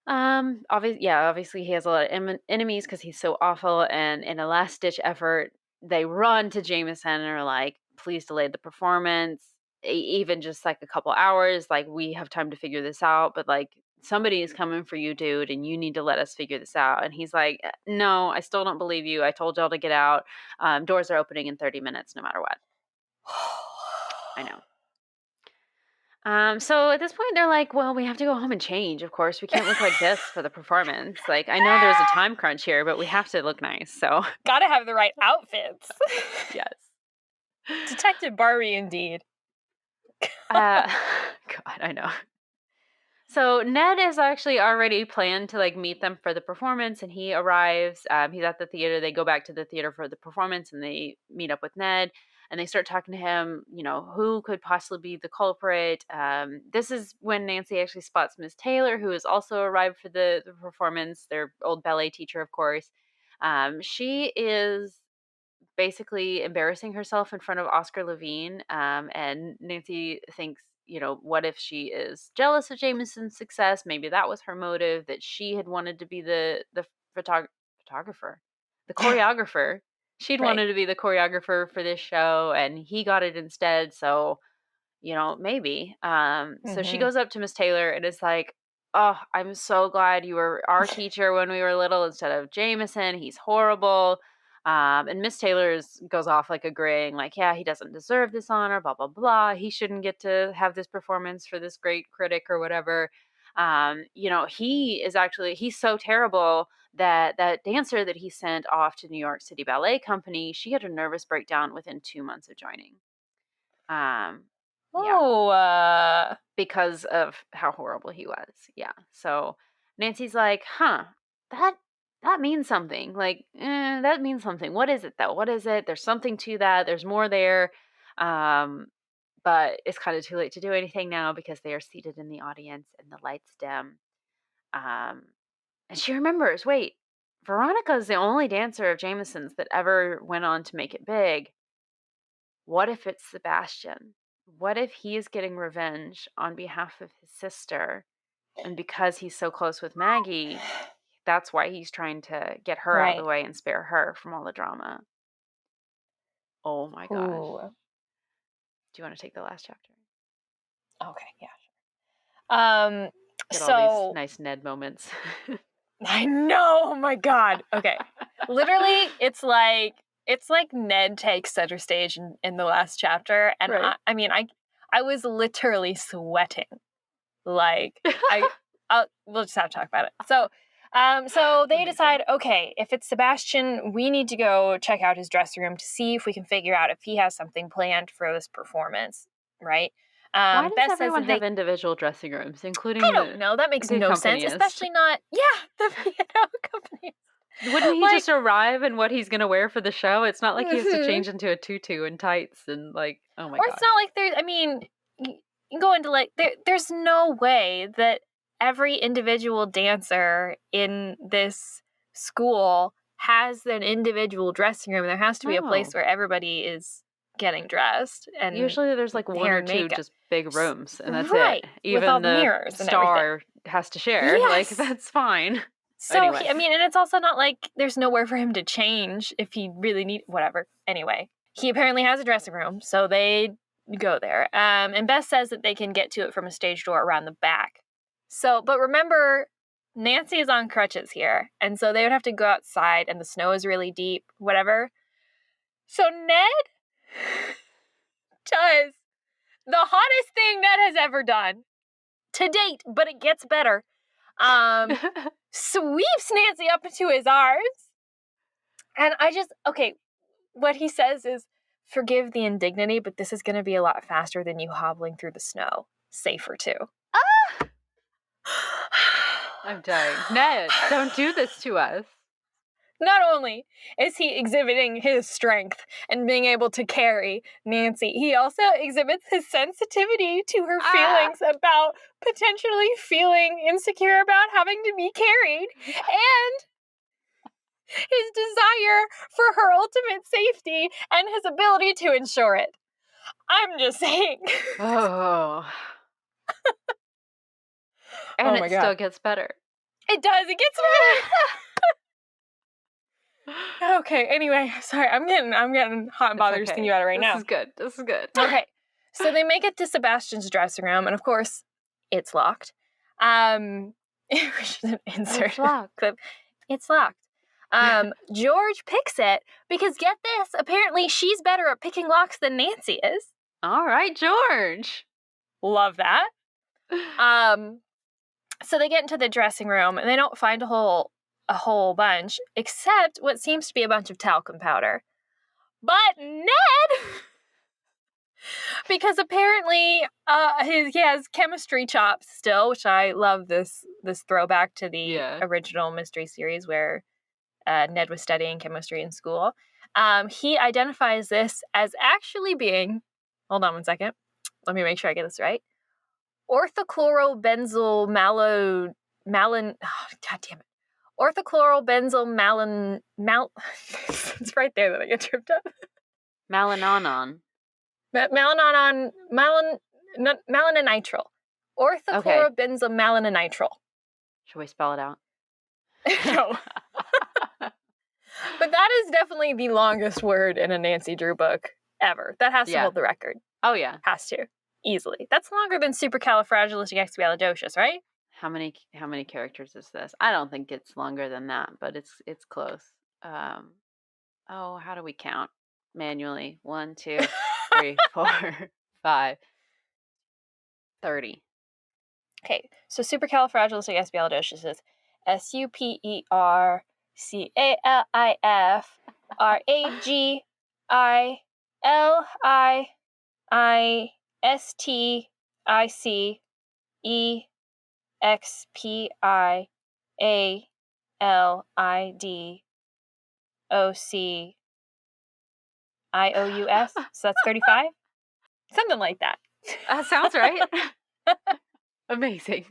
Obviously he has a lot of enemies because he's so awful. And in a last ditch effort, they run to Jameson and are like, "Please delay the performance, even just like a couple hours. Like we have time to figure this out, but like." Somebody is coming for you, dude, and you need to let us figure this out. And he's like, no, I still don't believe you. I told y'all to get out. Doors are opening in 30 minutes, no matter what. I know. So at this point, they're like, well, we have to go home and change. Of course, we can't look like this for the performance. Like, I know there's a time crunch here, but we have to look nice. So, gotta have the right outfits. Yes. Detective Barbie, indeed. God, I know. So Ned is actually already planned to like meet them for the performance, and he arrives. He's at the theater. They go back to the theater for the performance, and they meet up with Ned, and they start talking to him. Who could possibly be the culprit? This is when Nancy actually spots Miss Taylor, who has also arrived for the performance. Their old ballet teacher, of course. She is basically embarrassing herself in front of Oscar Levine, and Nancy thinks, what if she is jealous of Jameson's success? Maybe that was her motive, that she had wanted to be the photographer, the choreographer. She'd wanted to be the choreographer for this show, and he got it instead. So, maybe. So she goes up to Miss Taylor and is like, "Oh, I'm so glad you were our teacher when we were little instead of Jameson. He's horrible." And Miss Taylor goes off like agreeing, like, yeah, he doesn't deserve this honor, blah, blah, blah. He shouldn't get to have this performance for this great critic or whatever. He's so terrible that dancer that he sent off to New York City Ballet Company, she had a nervous breakdown within 2 months of joining. Oh, because of how horrible he was. Yeah. So Nancy's like, that means something. Like, that means something. What is it though? What is it? There's something to that. There's more there. But it's kind of too late to do anything now because they are seated in the audience and the lights dim. And she remembers, wait, Veronica's the only dancer of Jameson's that ever went on to make it big. What if it's Sebastian? What if he is getting revenge on behalf of his sister? And because he's so close with Maggie, that's why he's trying to get her out of the right. way and spare her from all the drama. Oh my gosh. Ooh. Do you want to take the last chapter? Okay, yeah. Get all these So nice Ned moments. I know. Oh my god. Okay. Literally, it's like Ned takes center stage in the last chapter, and Right. I was literally sweating. Like we'll just have to talk about it. So they decide, okay, if it's Sebastian, we need to go check out his dressing room to see if we can figure out if he has something planned for this performance, right? Why does Beth says everyone that have individual dressing rooms, including I don't know. That makes the no sense, accompanist? especially not, the piano company. Wouldn't he Like, just arrive in what he's going to wear for the show? It's not like he has to mhm. change into a tutu and tights and like, oh my Or gosh. it's not like you go into like, there's no way that every individual dancer in this school has an individual dressing room. There has to be a place No. where everybody is getting dressed and Usually there's like one hair or and two makeup. just big rooms and that's Right, it. with all Even the the mirrors and star has to share. Like, Yes. that's fine. So, Anyway. and it's also not like there's nowhere for him to change if he really whatever. Anyway, he apparently has a dressing room, so they go there. And Beth says that they can get to it from a stage door around the back. So, but remember, Nancy is on crutches here, and so they would have to go outside, and the snow is really deep, whatever. So Ned does the hottest thing Ned has ever done to date, but it gets better. Sweeps Nancy up into his arms. And what he says is, forgive the indignity, but this is going to be a lot faster than you hobbling through the snow. Safer, too. I'm dying. Ned, don't do this to us. Not only is he exhibiting his strength and being able to carry Nancy, he also exhibits his sensitivity to her feelings about potentially feeling insecure about having to be carried and his desire for her ultimate safety and his ability to ensure it. I'm just saying. Oh. And my it God. still gets better. It does. It gets better. Okay. Anyway, sorry. I'm getting hot and bothered just thinking about it right now. This is good. Okay. So they make it to Sebastian's dressing room, and of course, it's locked. Which is an insert. It's locked. It's locked. George picks it because, get this, apparently she's better at picking locks than Nancy is. All right, George. Love that. So they get into the dressing room and they don't find a whole bunch, except what seems to be a bunch of talcum powder. But Ned, because apparently he has chemistry chops still, which I love this throwback to the original mystery series where Ned was studying chemistry in school. He identifies this as actually being, hold on one second, let me make sure I get this right, orthochlorobenzyl it's right there that I get tripped up. Malanonon. Malinonitrile. Orthochlorobenzyl malinonitrile. Should we spell it out? No. But that is definitely the longest word in a Nancy Drew book ever. That has to hold the record. Oh, yeah. Has to. Easily. That's longer than supercalifragilisticexpialidocious, right? How many characters is this? I don't think it's longer than that, but it's close. How do we count manually? 1, 2, 3, 4, 5, 30. Okay, so supercalifragilisticexpialidocious is supercalifragilisticexpialidocious. STICEXPIALIDOCIOUS. So that's 35? Something like that. Sounds right. Amazing.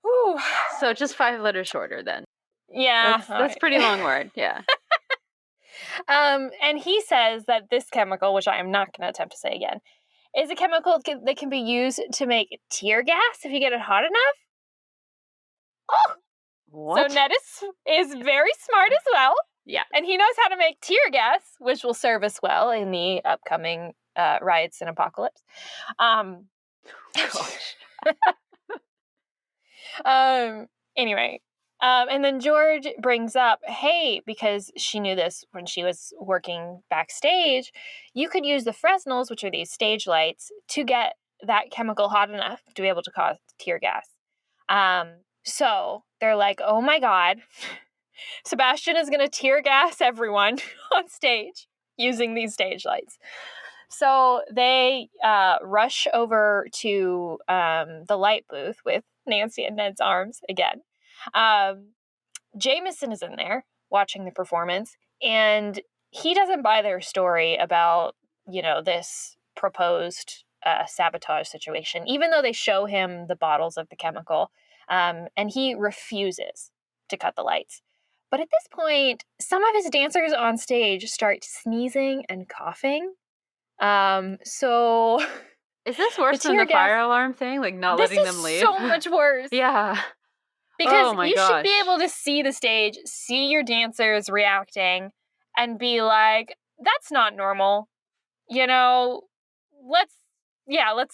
Whew. So just 5 letters shorter then. Yeah. That's pretty long word. Yeah. And he says that this chemical, which I am not going to attempt to say again, is a chemical that can be used to make tear gas if you get it hot enough. Oh! What? So Ned is very smart as well. Yeah. And he knows how to make tear gas, which will serve us well in the upcoming riots and apocalypse. Gosh. Anyway, and then George brings up, hey, because she knew this when she was working backstage, you could use the Fresnels, which are these stage lights, to get that chemical hot enough to be able to cause tear gas. So they're like, oh my God, Sebastian is going to tear gas everyone on stage using these stage lights. So they rush over to the light booth with Nancy in Ned's arms again. Jameson is in there watching the performance, and he doesn't buy their story about, this proposed sabotage situation, even though they show him the bottles of the chemical, and he refuses to cut the lights. But at this point, some of his dancers on stage start sneezing and coughing. So Is this worse than the fire alarm thing? Like not letting them leave? This is so much worse. Yeah. Because you should be able to see the stage, see your dancers reacting, and be like, that's not normal. Let's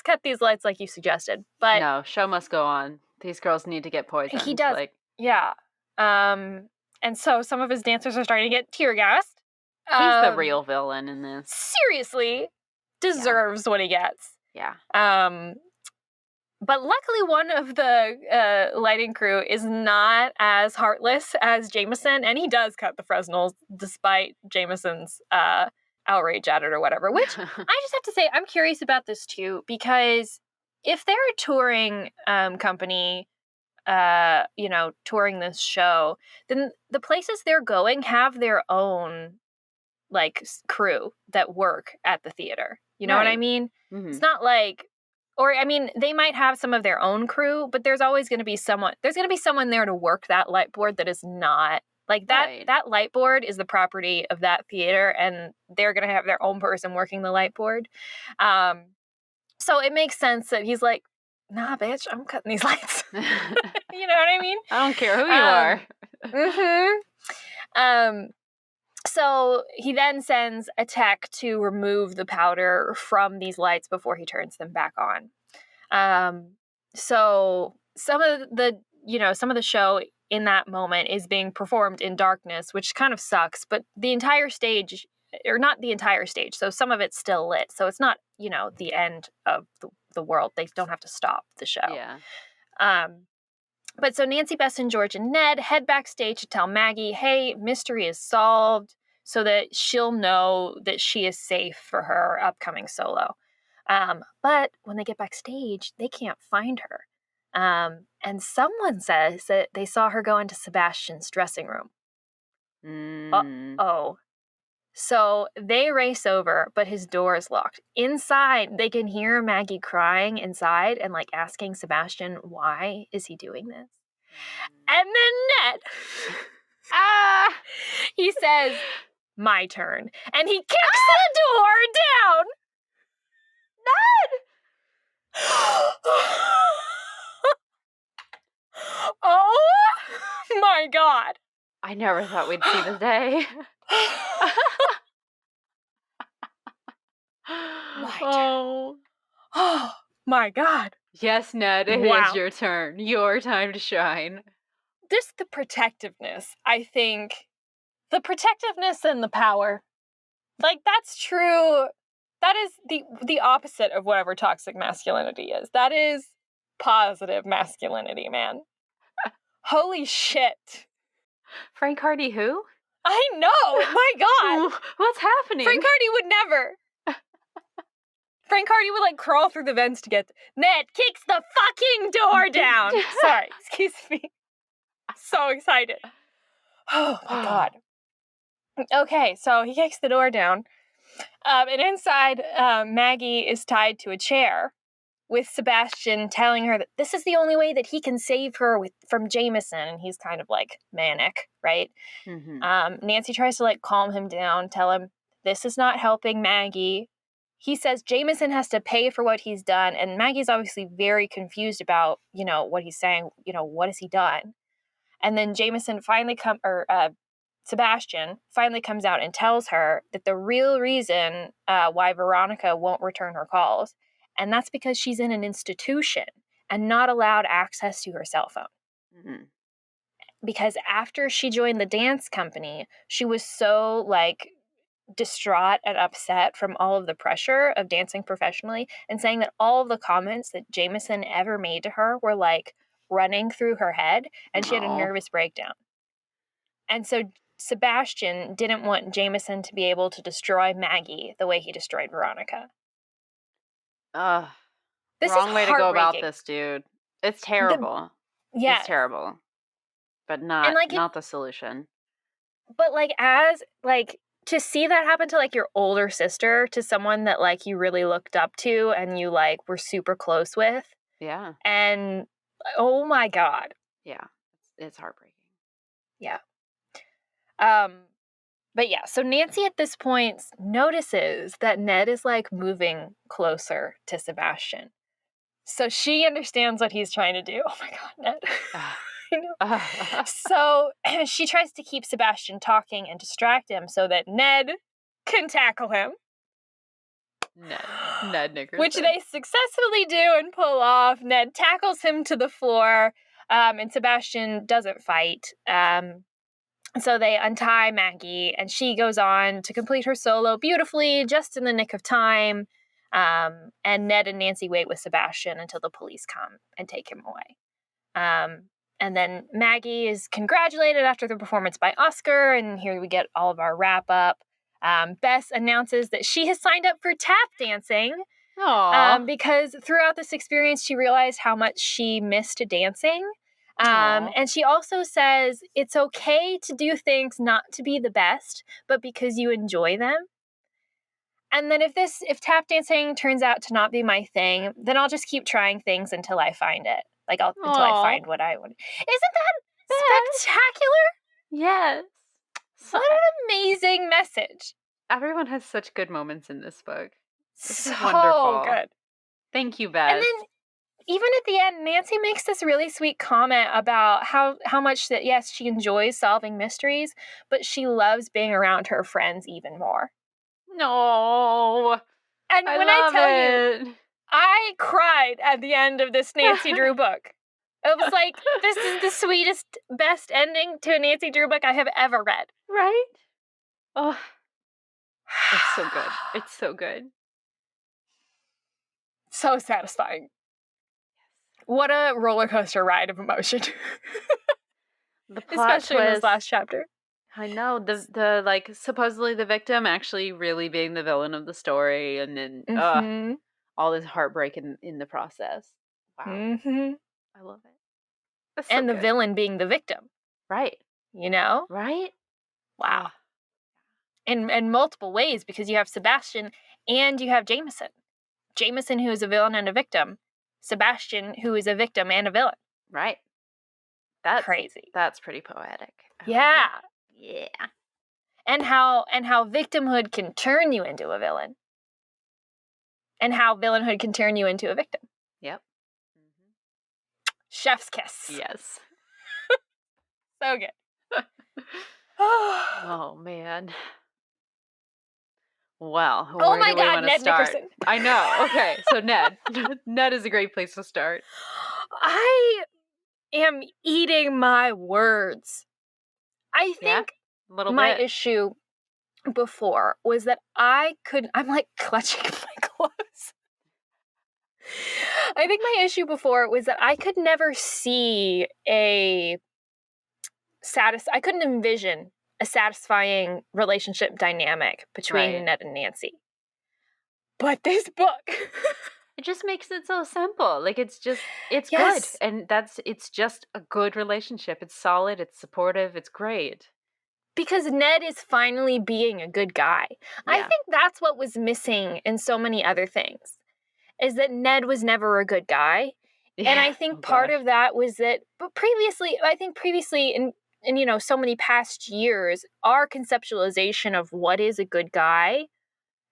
cut these lights like you suggested. But no, show must go on. These girls need to get poisoned. He does. Yeah. And so some of his dancers are starting to get tear gassed. He's the real villain in this. Seriously. Deserves what he gets. Yeah. But luckily one of the lighting crew is not as heartless as Jameson, and he does cut the Fresnels despite Jameson's outrage at it or whatever, which I just have to say, I'm curious about this too, because if they're a touring company, touring this show, then the places they're going have their own crew that work at the theater. You know what I mean? Mm-hmm. It's not like, they might have some of their own crew, but there's always going to be someone there to work that light board that is not that light board is the property of that theater, and they're going to have their own person working the light board. So it makes sense that he's like, nah, bitch, I'm cutting these lights. You know what I mean? I don't care who you are. Mm-hmm. So he then sends a tech to remove the powder from these lights before he turns them back on. So some of the show in that moment is being performed in darkness, which kind of sucks, but the entire stage, or not the entire stage, so some of it's still lit. So it's not, the end of the world. They don't have to stop the show. Yeah. But so Nancy, Bess, and George and Ned head backstage to tell Maggie, hey, mystery is solved, so that she'll know that she is safe for her upcoming solo. But when they get backstage, they can't find her. And someone says that they saw her go into Sebastian's dressing room. Uh-oh. So they race over, but his door is locked. Inside, they can hear Maggie crying inside and asking Sebastian, why is he doing this? And then Ned, he says, my turn. And he kicks the door down. Ned! Oh my God. I never thought we'd see the day. Oh my God. Yes, Ned, it is your turn. Your time to shine. The protectiveness, I think. The protectiveness and the power. That's true. That is the opposite of whatever toxic masculinity is. That is positive masculinity, man. Holy shit. Frank Hardy who? I know! My God! What's happening? Frank Hardy would never. Frank Hardy would, like, crawl through the vents to get... Ned kicks the fucking door down! Sorry, excuse me. So excited. Oh, my God. Okay, so he kicks the door down. And inside, Maggie is tied to a chair with Sebastian telling her that this is the only way that he can save her from Jameson. And he's kind of, like, manic, right? Mm-hmm. Nancy tries to, like, calm him down, tell him this is not helping Maggie. He says Jameson has to pay for what he's done, and Maggie's obviously very confused about, what he's saying. What has he done? And then Sebastian finally comes out and tells her that the real reason why Veronica won't return her calls, and that's because she's in an institution and not allowed access to her cell phone. Mm-hmm. Because after she joined the dance company, she was so, like, distraught and upset from all of the pressure of dancing professionally, and saying that all of the comments that Jameson ever made to her were, like, running through her head, and she had a nervous breakdown. And so Sebastian didn't want Jameson to be able to destroy Maggie the way he destroyed Veronica. This Wrong is way to go about heartbreaking. this, dude. It's terrible. Yes. It's terrible. But not the solution. But, like, to see that happen to, like, your older sister, to someone that, like, you really looked up to and you, like, were super close with. Yeah. And, oh my God. Yeah. It's heartbreaking. Yeah. But yeah, so Nancy at this point notices that Ned is, like, moving closer to Sebastian. So she understands what he's trying to do. Oh my God, Ned. I know. So she tries to keep Sebastian talking and distract him so that Ned can tackle him. Ned Nickerson. Which they successfully do and pull off. Ned tackles him to the floor, and Sebastian doesn't fight. So they untie Maggie, and she goes on to complete her solo beautifully, just in the nick of time. And Ned and Nancy wait with Sebastian until the police come and take him away. And then Maggie is congratulated after the performance by Oscar, and here we get all of our wrap up. Bess announces that she has signed up for tap dancing. Because throughout this experience, she realized how much she missed dancing. And she also says it's okay to do things not to be the best, but because you enjoy them. And then if tap dancing turns out to not be my thing, then I'll just keep trying things until I find it. Like, until I find what I want. Isn't that spectacular? Yes. What an amazing message. Everyone has such good moments in this book. This so is wonderful. Good. Thank you, Beth. And then even at the end, Nancy makes this really sweet comment about how much that, yes, she enjoys solving mysteries, but she loves being around her friends even more. No. And when I tell you, I cried at the end of this Nancy Drew book. It was like, this is the sweetest, best ending to a Nancy Drew book I have ever read. Right? Oh, it's so good. It's so good. So satisfying. What a roller coaster ride of emotion. The plot especially in this last chapter. I know, the like supposedly the victim actually really being the villain of the story, and then all this heartbreak in the process. Wow. Mm-hmm. I love it. That's and so the good. villain being the victim. Right. You know? Right? Wow. In multiple ways, because you have Sebastian and you have Jameson. Jameson, who is a villain and a victim. Sebastian, who is a victim and a villain. Right. That's crazy. That's pretty poetic. Yeah. Yeah. And how victimhood can turn you into a villain. And how villainhood can turn you into a victim. Yep. Mm-hmm. Chef's kiss. Yes. So good. Oh, man. Well, oh my God, Ned start? Nickerson. I know. Okay, so Ned. Ned is a great place to start. I am eating my words. I think my issue before was that I'm like clutching my clothes. I think my issue before was that I could never see I couldn't envision a satisfying relationship dynamic between Ned and Nancy. But this book. It just makes it so simple. Like, it's good. Yes. And it's just a good relationship. It's solid, it's supportive, it's great. Because Ned is finally being a good guy. I Yeah. think that's what was missing in so many other things, is that Ned was never a good guy. And Yeah. I think Oh part gosh. of that was that, but previously in so many past years, our conceptualization of what is a good guy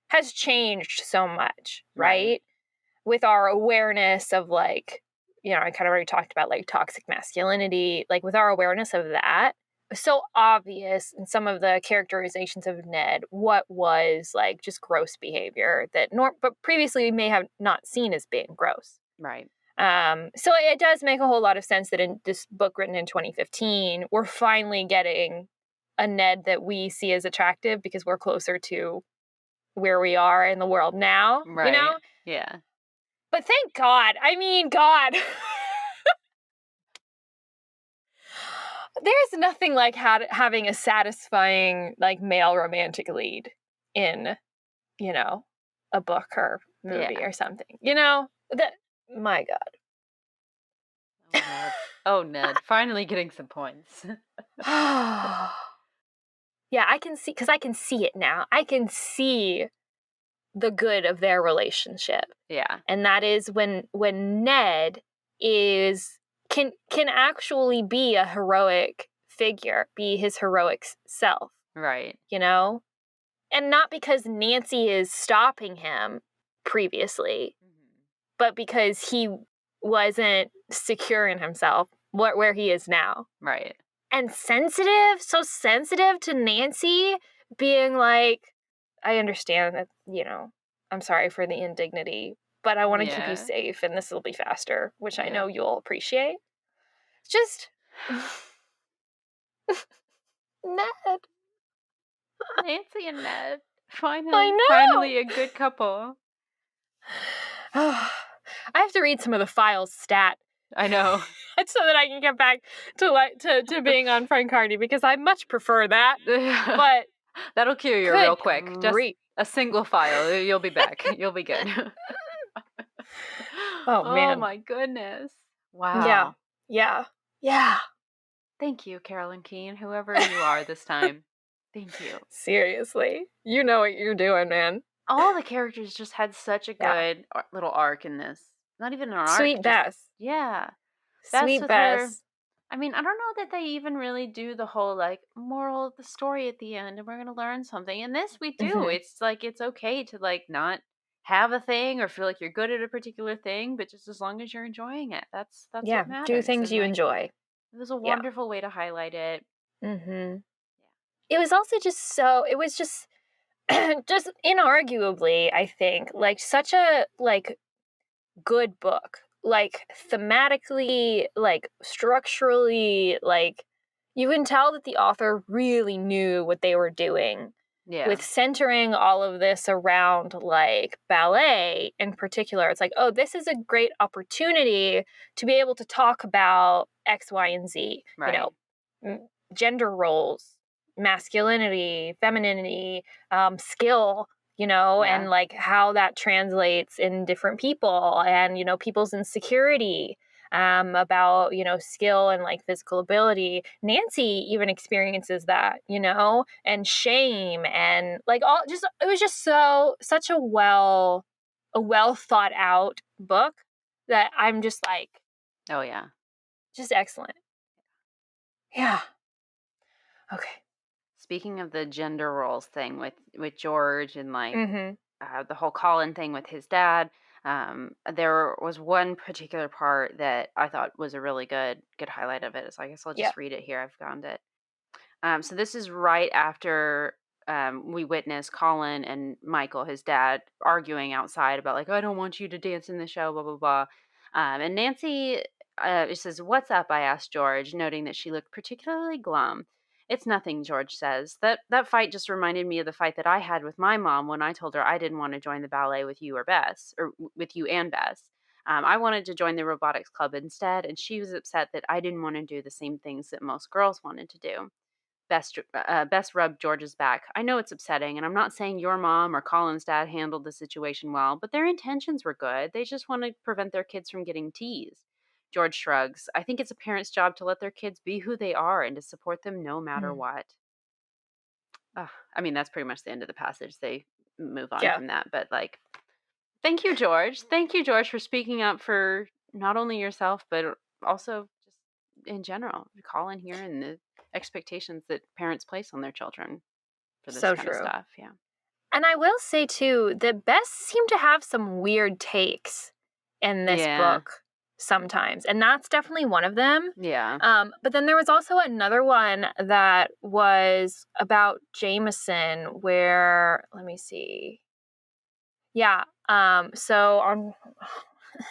has changed so much, Right. right? With our awareness of like, I kind of already talked about like toxic masculinity, like with our awareness of that, it was so obvious in some of the characterizations of Ned what was like just gross behavior that but previously we may have not seen as being gross. Right. So it does make a whole lot of sense that in this book written in 2015, we're finally getting a Ned that we see as attractive because we're closer to where we are in the world now, Right. Yeah. But thank God. I mean, God. There's nothing like having a satisfying like male romantic lead in, a book or movie Yeah. or something. That my God. Oh Ned. Oh Ned. Finally getting some points. Yeah, I can see, because I can see it now. I can see the good of their relationship. Yeah. And that is when Ned is can actually be a heroic figure, be his heroic self, Right. And not because Nancy is stopping him previously, but because he wasn't secure in himself, where he is now. Right. And so sensitive to Nancy being like, I understand that, I'm sorry for the indignity, but I want to keep you Yeah. safe and this will be faster, which I Yeah. know you'll appreciate. It's just Ned. Nancy and Ned. I Finally know. a good couple. I have to read some of the files stat I know. so that I can get back to being on Frank Hardy, because I much prefer that. But that'll cure you good real quick. Just grief. a single file. You'll be back. You'll be good. Oh Oh man. my goodness. Yeah. Wow. Yeah. Yeah. Thank you, Carolyn Keene, whoever you are this time. Thank you. Seriously. You know what you're doing, man. All the characters just had such a Yeah. good little arc in this. Not even an arc, Sweet just Bess. yeah. Bess Sweet with her. Bess. I mean, I don't know that they even really do the whole like moral of the story at the end and we're going to learn something. In this we do. Mm-hmm. It's like it's okay to like not have a thing or feel like you're good at a particular thing, but just as long as you're enjoying it. That's Yeah. what Do matters. things And you like enjoy. it was a Yeah. wonderful way to highlight it. Mm-hmm. It was also it was just just inarguably, I think, like such a like good book. Like thematically, like structurally, like you can tell that the author really knew what they were doing Yeah. with centering all of this around like ballet in particular. It's like, oh, this is a great opportunity to be able to talk about X, Y, and Z, Right. gender roles, masculinity, femininity, skill, Yeah. and like how that translates in different people and, people's insecurity about, skill and like physical ability. Nancy even experiences that, and shame and like it was just such a well thought out book that I'm just like, Oh yeah. just excellent. Yeah. Okay. Speaking of the gender roles thing with George and like Mm-hmm. the whole Colin thing with his dad, there was one particular part that I thought was a really good highlight of it. So I guess I'll Yeah. just read it here. I've found it. So this is right after we witness Colin and Michael, his dad, arguing outside about like, I don't want you to dance in the show, blah blah blah. And Nancy says, "What's up?" I asked George, noting that she looked particularly glum. It's nothing, George says. That fight just reminded me of the fight that I had with my mom when I told her I didn't want to join the ballet with you or Bess, or with you and Bess. I wanted to join the robotics club instead, and she was upset that I didn't want to do the same things that most girls wanted to do. Bess rubbed George's back. I know it's upsetting, and I'm not saying your mom or Colin's dad handled the situation well, but their intentions were good. They just want to prevent their kids from getting teased. George shrugs. I think it's a parent's job to let their kids be who they are and to support them no matter Mm. what. I mean, that's pretty much the end of the passage. They move on Yeah. from that, but like, thank you, George. Thank you, George, for speaking up for not only yourself, but also just in general. Colin here and the expectations that parents place on their children for this So kind of true. stuff. Yeah. And I will say too, the Bess seem to have some weird takes in this Yeah. book sometimes, and that's definitely one of them. Yeah. But then there was also another one that was about Jameson, where let me see. Yeah. So on.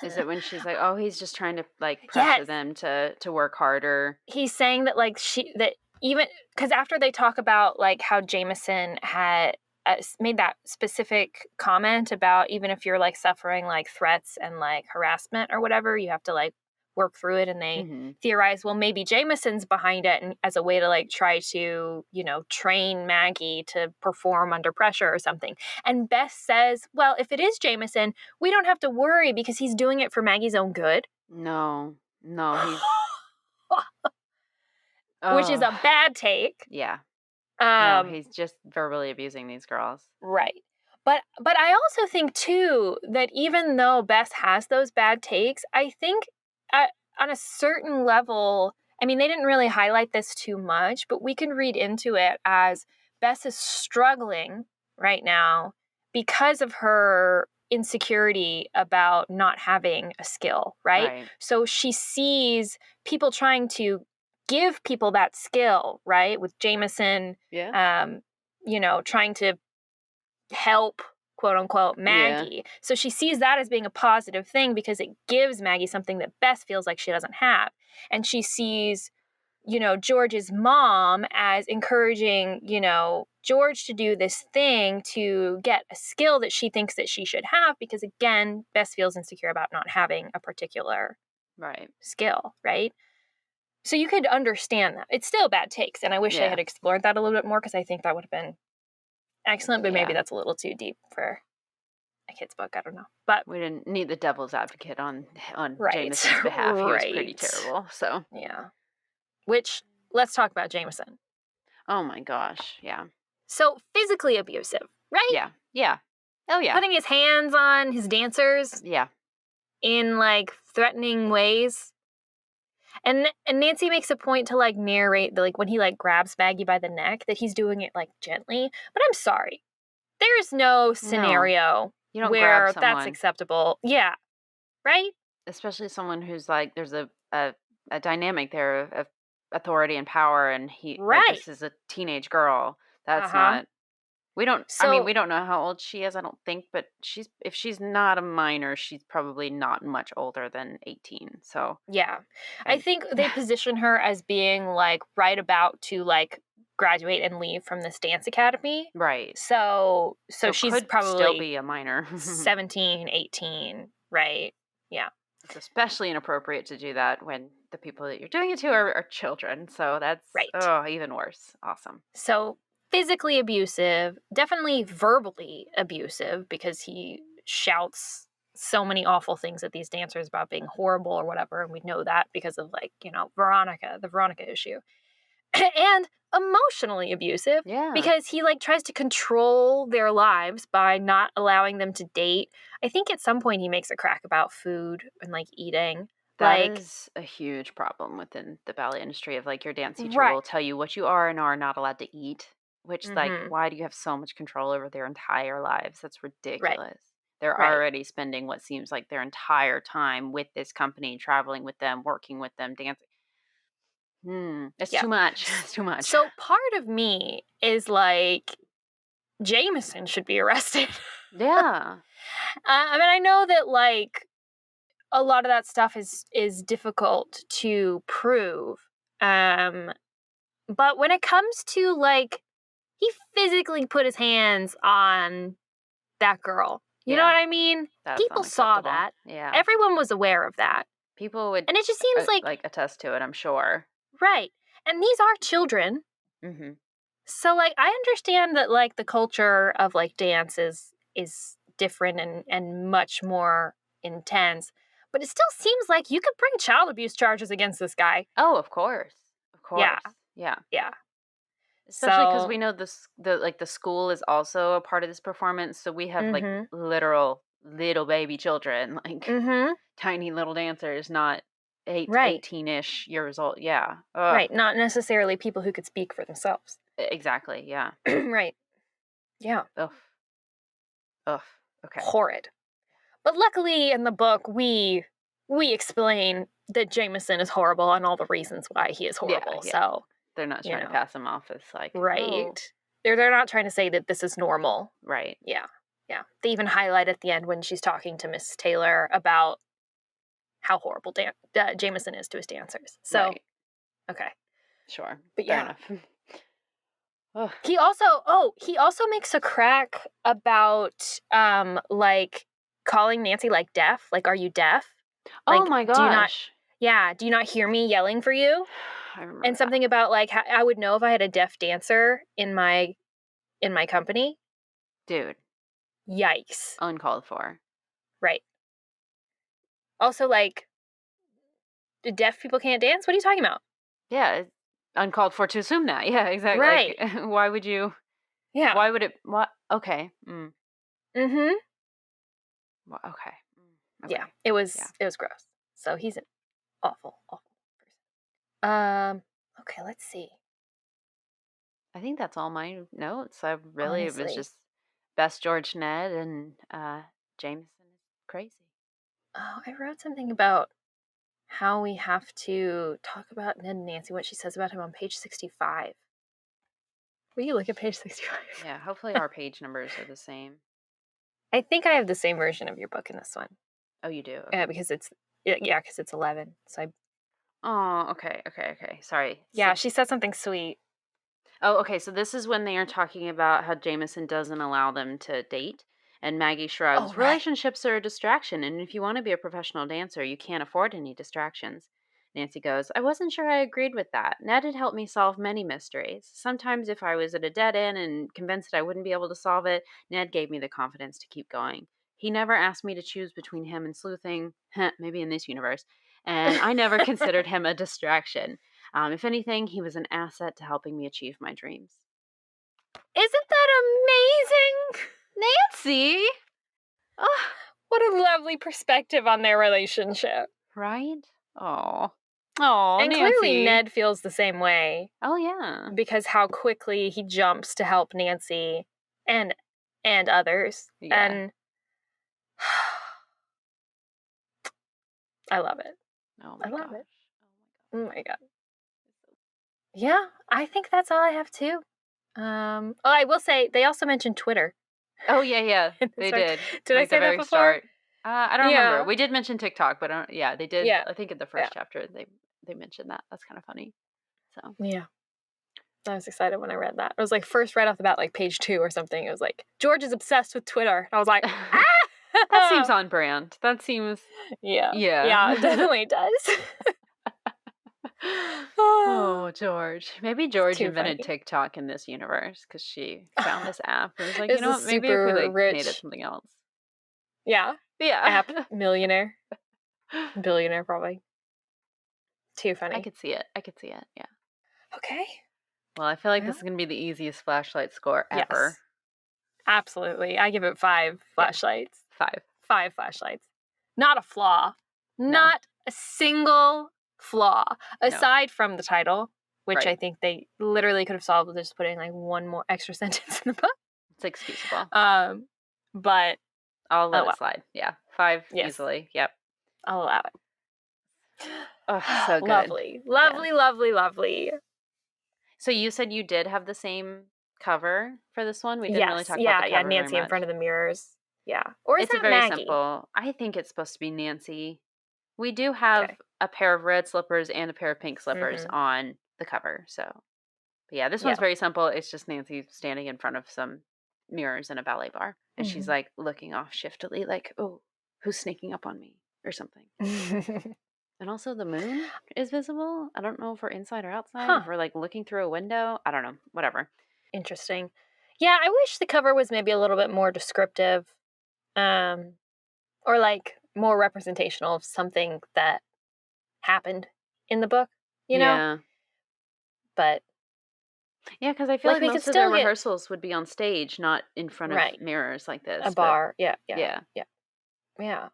Is it when she's like, oh, he's just trying to like pressure Yes. them to work harder? He's saying that like that even because after they talk about like how Jameson had made that specific comment about even if you're like suffering like threats and like harassment or whatever, you have to like work through it. And they Mm-hmm. theorize, well, maybe Jameson's behind it and as a way to like try to, train Maggie to perform under pressure or something. And Beth says, well, if it is Jameson, we don't have to worry because he's doing it for Maggie's own good. No, he's Which is a oh, bad take. yeah. No, Um, he's just verbally abusing these girls. right. But I also think too that even though Bess has those bad takes, I think on a certain level, I mean, they didn't really highlight this too much, but we can read into it as Bess is struggling right now because of her insecurity about not having a skill, right? Right. So she sees people trying to give people that skill, right? With Jameson, Yeah. trying to help, quote unquote, Maggie. Yeah. So she sees that as being a positive thing because it gives Maggie something that Bess feels like she doesn't have. And she sees, George's mom as encouraging, George to do this thing to get a skill that she thinks that she should have because, again, Bess feels insecure about not having a particular Right. skill, right? So you could understand that. It's still bad takes, and I wish I Yeah. had explored that a little bit more because I think that would have been excellent, but maybe Yeah. that's a little too deep for a kid's book. I don't know. But We didn't need the devil's advocate on right. Jameson's behalf. He was pretty Right. terrible. So Yeah. Which, let's talk about Jameson. oh my gosh. Yeah. So physically abusive, right? Yeah. Yeah. Oh yeah. Putting his hands on his dancers Yeah. in like threatening ways. And Nancy makes a point to like narrate like when he like grabs Maggie by the neck that he's doing it like gently. But I'm sorry. There's no scenario You don't where grab that's someone, acceptable. Yeah. Right? especially someone who's like there's a dynamic there of authority and power, and he like Right. this is a teenage girl. That's Uh-huh. not. We don't. I So mean, we don't know how old she is. I don't think, but if she's not a minor, she's probably not much older than 18. So yeah. I think they position her as being like right about to like graduate and leave from this dance academy. right. So she's could probably still be a minor. 17, 18, right? Yeah. It's especially inappropriate to do that when the people that you're doing it to are children. So that's Right. even worse. Awesome. So physically abusive, definitely verbally abusive because he shouts so many awful things at these dancers about being horrible or whatever. And we know that because of like, the Veronica issue. And emotionally abusive Yeah. because he like tries to control their lives by not allowing them to date. I think at some point he makes a crack about food and like eating. That Like, is a huge problem within the ballet industry of like your dance teacher right. will tell you what you are and are not allowed to eat, which like Mhm. why do you have so much control over their entire lives? That's ridiculous. They're Right. already spending what seems like their entire time with this company, traveling with them, working with them, dancing. It's Yeah. too much. It's too much. So part of me is like, Jameson should be arrested. Yeah. I mean, I know that like a lot of that stuff is difficult to prove. But when it comes to like, he physically put his hands on that girl. You know Yeah. what I mean? That's People saw unacceptable. that. Yeah. Everyone was aware of that. People would And it just seems like attest to it, I'm sure. right. And these are children. Mm-hmm. So, like, I understand that, like, the culture of, like, dance is different and much more intense, but it still seems like you could bring child abuse charges against this guy. Oh, of course. Of Yeah, course. Yeah. yeah. Especially because we So know the school is also a part of this performance, so we have like mhm, literal little baby children, like mhm. tiny little dancers, not Right, 18-ish years old. Yeah. Ugh. right. Not necessarily people who could speak for themselves. Exactly. Yeah. Right. Yeah. Ugh. Ugh. Okay. Horrid. But luckily in the book we explain that Jameson is horrible and all the reasons why he is Yeah. horrible. Yeah. So, They're not you trying to know, pass them off as like, oh, right. They're not trying to say that this is normal. right. Yeah. Yeah. They even highlight at the end when she's talking to Miss Taylor about how horrible Jameson is to his dancers. So, Right. okay. Sure. But Fair yeah. enough. Ugh. He also makes a crack about like calling Nancy like deaf. Like, are you deaf? Oh Like, my do you not gosh. do you not hear me yelling for you? I remember And that. something about like I would know if I had a deaf dancer in my company. Dude, Yikes. uncalled for. Right. Also, like, deaf people can't dance? What are you talking about? Yeah, it's uncalled for to assume that. Yeah, exactly. Right. Like, why would you? Yeah. Why would it? What? Okay. Mm-hmm. Okay. Yeah. Okay. Yeah. It was gross. So he's an awful, awful person. Okay, let's see. I think that's all my notes. It was Honestly. just best George Ned and Jameson is crazy. Oh, I wrote something about how we have to talk about Ned and Nancy, what she says about him on page 65. Will you look at page 65? Yeah. Hopefully our page numbers are the same. I think I have the same version of your book in this one. Oh, you do. Okay. Because it's 11. So Oh, okay. Okay. Sorry. So, yeah, she said something sweet. oh, okay. So this is when they are talking about how Jameson doesn't allow them to date. And Maggie Oh, shrugs, right. relationships are a distraction, and if you want to be a professional dancer, you can't afford any distractions. Nancy goes, I wasn't sure I agreed with that. Ned had helped me solve many mysteries. Sometimes, if I was at a dead end and convinced that I wouldn't be able to solve it, Ned gave me the confidence to keep going. He never asked me to choose between him and sleuthing, maybe in this universe, and I never considered him a distraction. If anything, he was an asset to helping me achieve my dreams. Isn't that amazing? Nancy! Oh, What a lovely perspective on their relationship. right? Oh. Oh, And clearly Nancy. Ned feels the same way Oh, yeah. because how quickly he jumps to help Nancy and others. Yeah. And I love it. Oh, I my love gosh. it. Oh my god. Yeah, I think that's all I have too. I will say they also mentioned Twitter. Oh, yeah. They did. Did I Like the say that very before? start. I don't remember. Yeah. We did mention TikTok, but yeah, they did. Yeah. I think in the Yeah. first chapter they mentioned that. That's kind of funny. So Yeah. I was excited when I read that. It was like first right off the bat, like page 2 or something. It was like, George is obsessed with Twitter. I was like, ah! that seems on brand. That seems Yeah. yeah. Yeah, it definitely does. Oh, George. Maybe George Too invented funny. TikTok in this universe because she found this app and was like, Is you know a what? Maybe if we super like made it rich, something else. yeah, Yeah. app millionaire, billionaire probably. Too I funny. could see it. Yeah. Okay. Well, I feel like this Well, is going to be the easiest flashlight score yes. ever. Absolutely. I give it 5 flashlights. 5. 5 flashlights. Not a flaw. No. Not a single flaw. Aside from the title, which I Right. think they literally could have solved with just putting like one more extra sentence in the book. It's excusable. But I'll let well. it slide. Yeah. 5 Yes. easily. Yep. I'll allow it. Oh, so good. Lovely. Lovely, Yes. lovely, lovely. So you said you did have the same cover for this one? We didn't really talk about the cover Nancy very in much. front of the mirrors. Yeah. Or is It's that a very Maggie? simple. I think it's supposed to be Nancy. We do have a pair of red slippers and a pair of pink slippers on the cover. So, but yeah, this one's very simple. It's just Nancy standing in front of some mirrors in a ballet bar. And she's like looking off shiftily, like, oh, who's sneaking up on me or something. And And also the moon is visible. I don't know if we're inside or outside. Huh. If we're like looking through a window. I don't know. Whatever. Interesting. Yeah, I wish the cover was maybe a little bit more descriptive, or like more representational of something that happened in the book, you know? Yeah. But Yeah, because I feel like like we could most of their still get rehearsals would be on stage, not in front of right mirrors like a this. But bar. Yeah, yeah, yeah. yeah, yeah,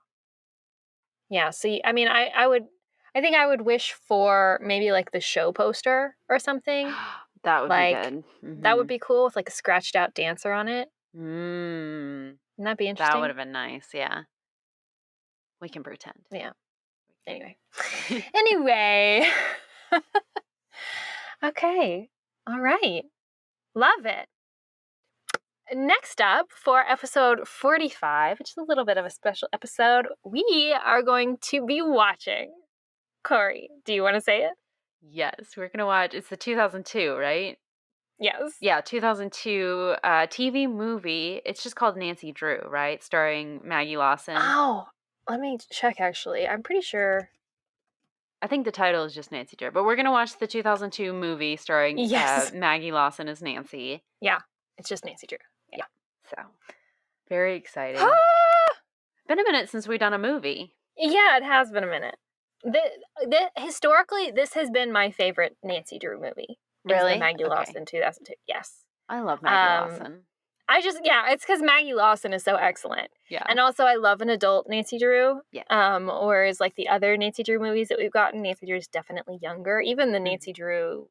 yeah. See, I mean, I think I would wish for maybe like the show poster or something. That would be Like good. that would be cool with like a scratched out dancer on it. Mm, Wouldn't that be that would interesting? have been nice. Yeah. We can pretend. Yeah. Anyway. Anyway. Okay. All right. Love it. Next up for episode 45, which is a little bit of a special episode, we are going to be watching. Kori, do you want to say it? Yes, we're going to watch. It's the 2002, right? Yes. Yeah, 2002 TV movie. It's just called Nancy Drew, right? Starring Maggie Lawson. Oh, let me check actually. I'm pretty sure. I think the title is just Nancy Drew, but we're going to watch the 2002 movie starring Yes. Maggie Lawson as Nancy. Yeah, it's just Nancy Drew. Yeah. So, very exciting. Ah! Been a minute since we've done a movie. Yeah, it has been a minute. Historically, this has been my favorite Nancy Drew movie. Really? Is the Maggie Okay. Lawson 2002. Yes. I love Maggie Lawson. It's because Maggie Lawson is so excellent. Yeah. And also I love an adult Nancy Drew. Yeah. Whereas like the other Nancy Drew movies that we've gotten, Nancy Drew is definitely younger. Even the Nancy Drew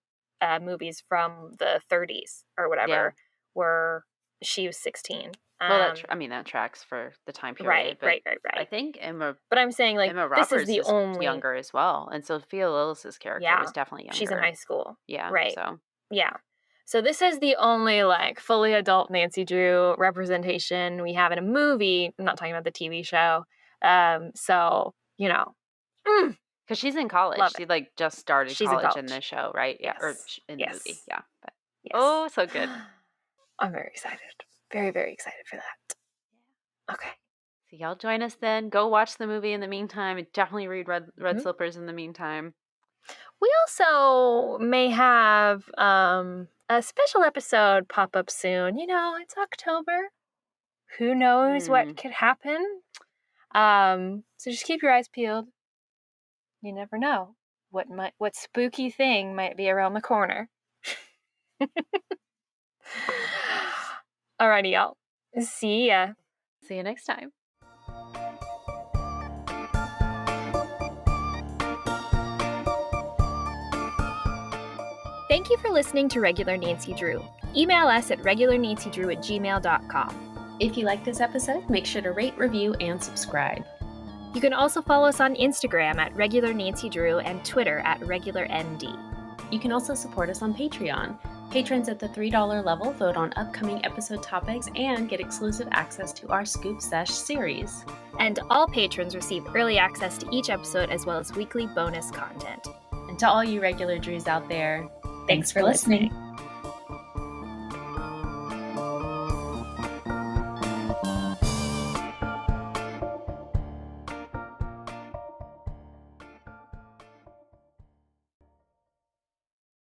movies from the 30s or whatever she was 16. Well, that tracks for the time period. Right. I think Emma. But I'm saying like Emma this Roberts is the only younger as well, and Sophia Lillis's character was definitely younger. She's in high school. Yeah. Right. So. Yeah. So this is the only like fully adult Nancy Drew representation we have in a movie. I'm not talking about the TV show. So, you know. Because she's in college. She like just started college in the show, right? Yeah. Yes. Or in the movie. Yeah. But, yes. Oh, so good. I'm very excited. Very, very excited for that. Okay. So y'all join us then. Go watch the movie in the meantime. And definitely read Red Slippers in the meantime. We also may have a special episode pop up soon. You know, it's October. Who knows what could happen? So just keep your eyes peeled. You never know what spooky thing might be around the corner. Alrighty, y'all. See ya. See you next time. Thank you for listening to Regular Nancy Drew. Email us at regularnancydrew@gmail.com. If you like this episode, make sure to rate, review, and subscribe. You can also follow us on Instagram at Regular Nancy Drew and Twitter at RegularND. You can also support us on Patreon. Patrons at the $3 level vote on upcoming episode topics and get exclusive access to our Scoop Sesh series. And all patrons receive early access to each episode as well as weekly bonus content. And to all you regular Drews out there, Thanks for listening.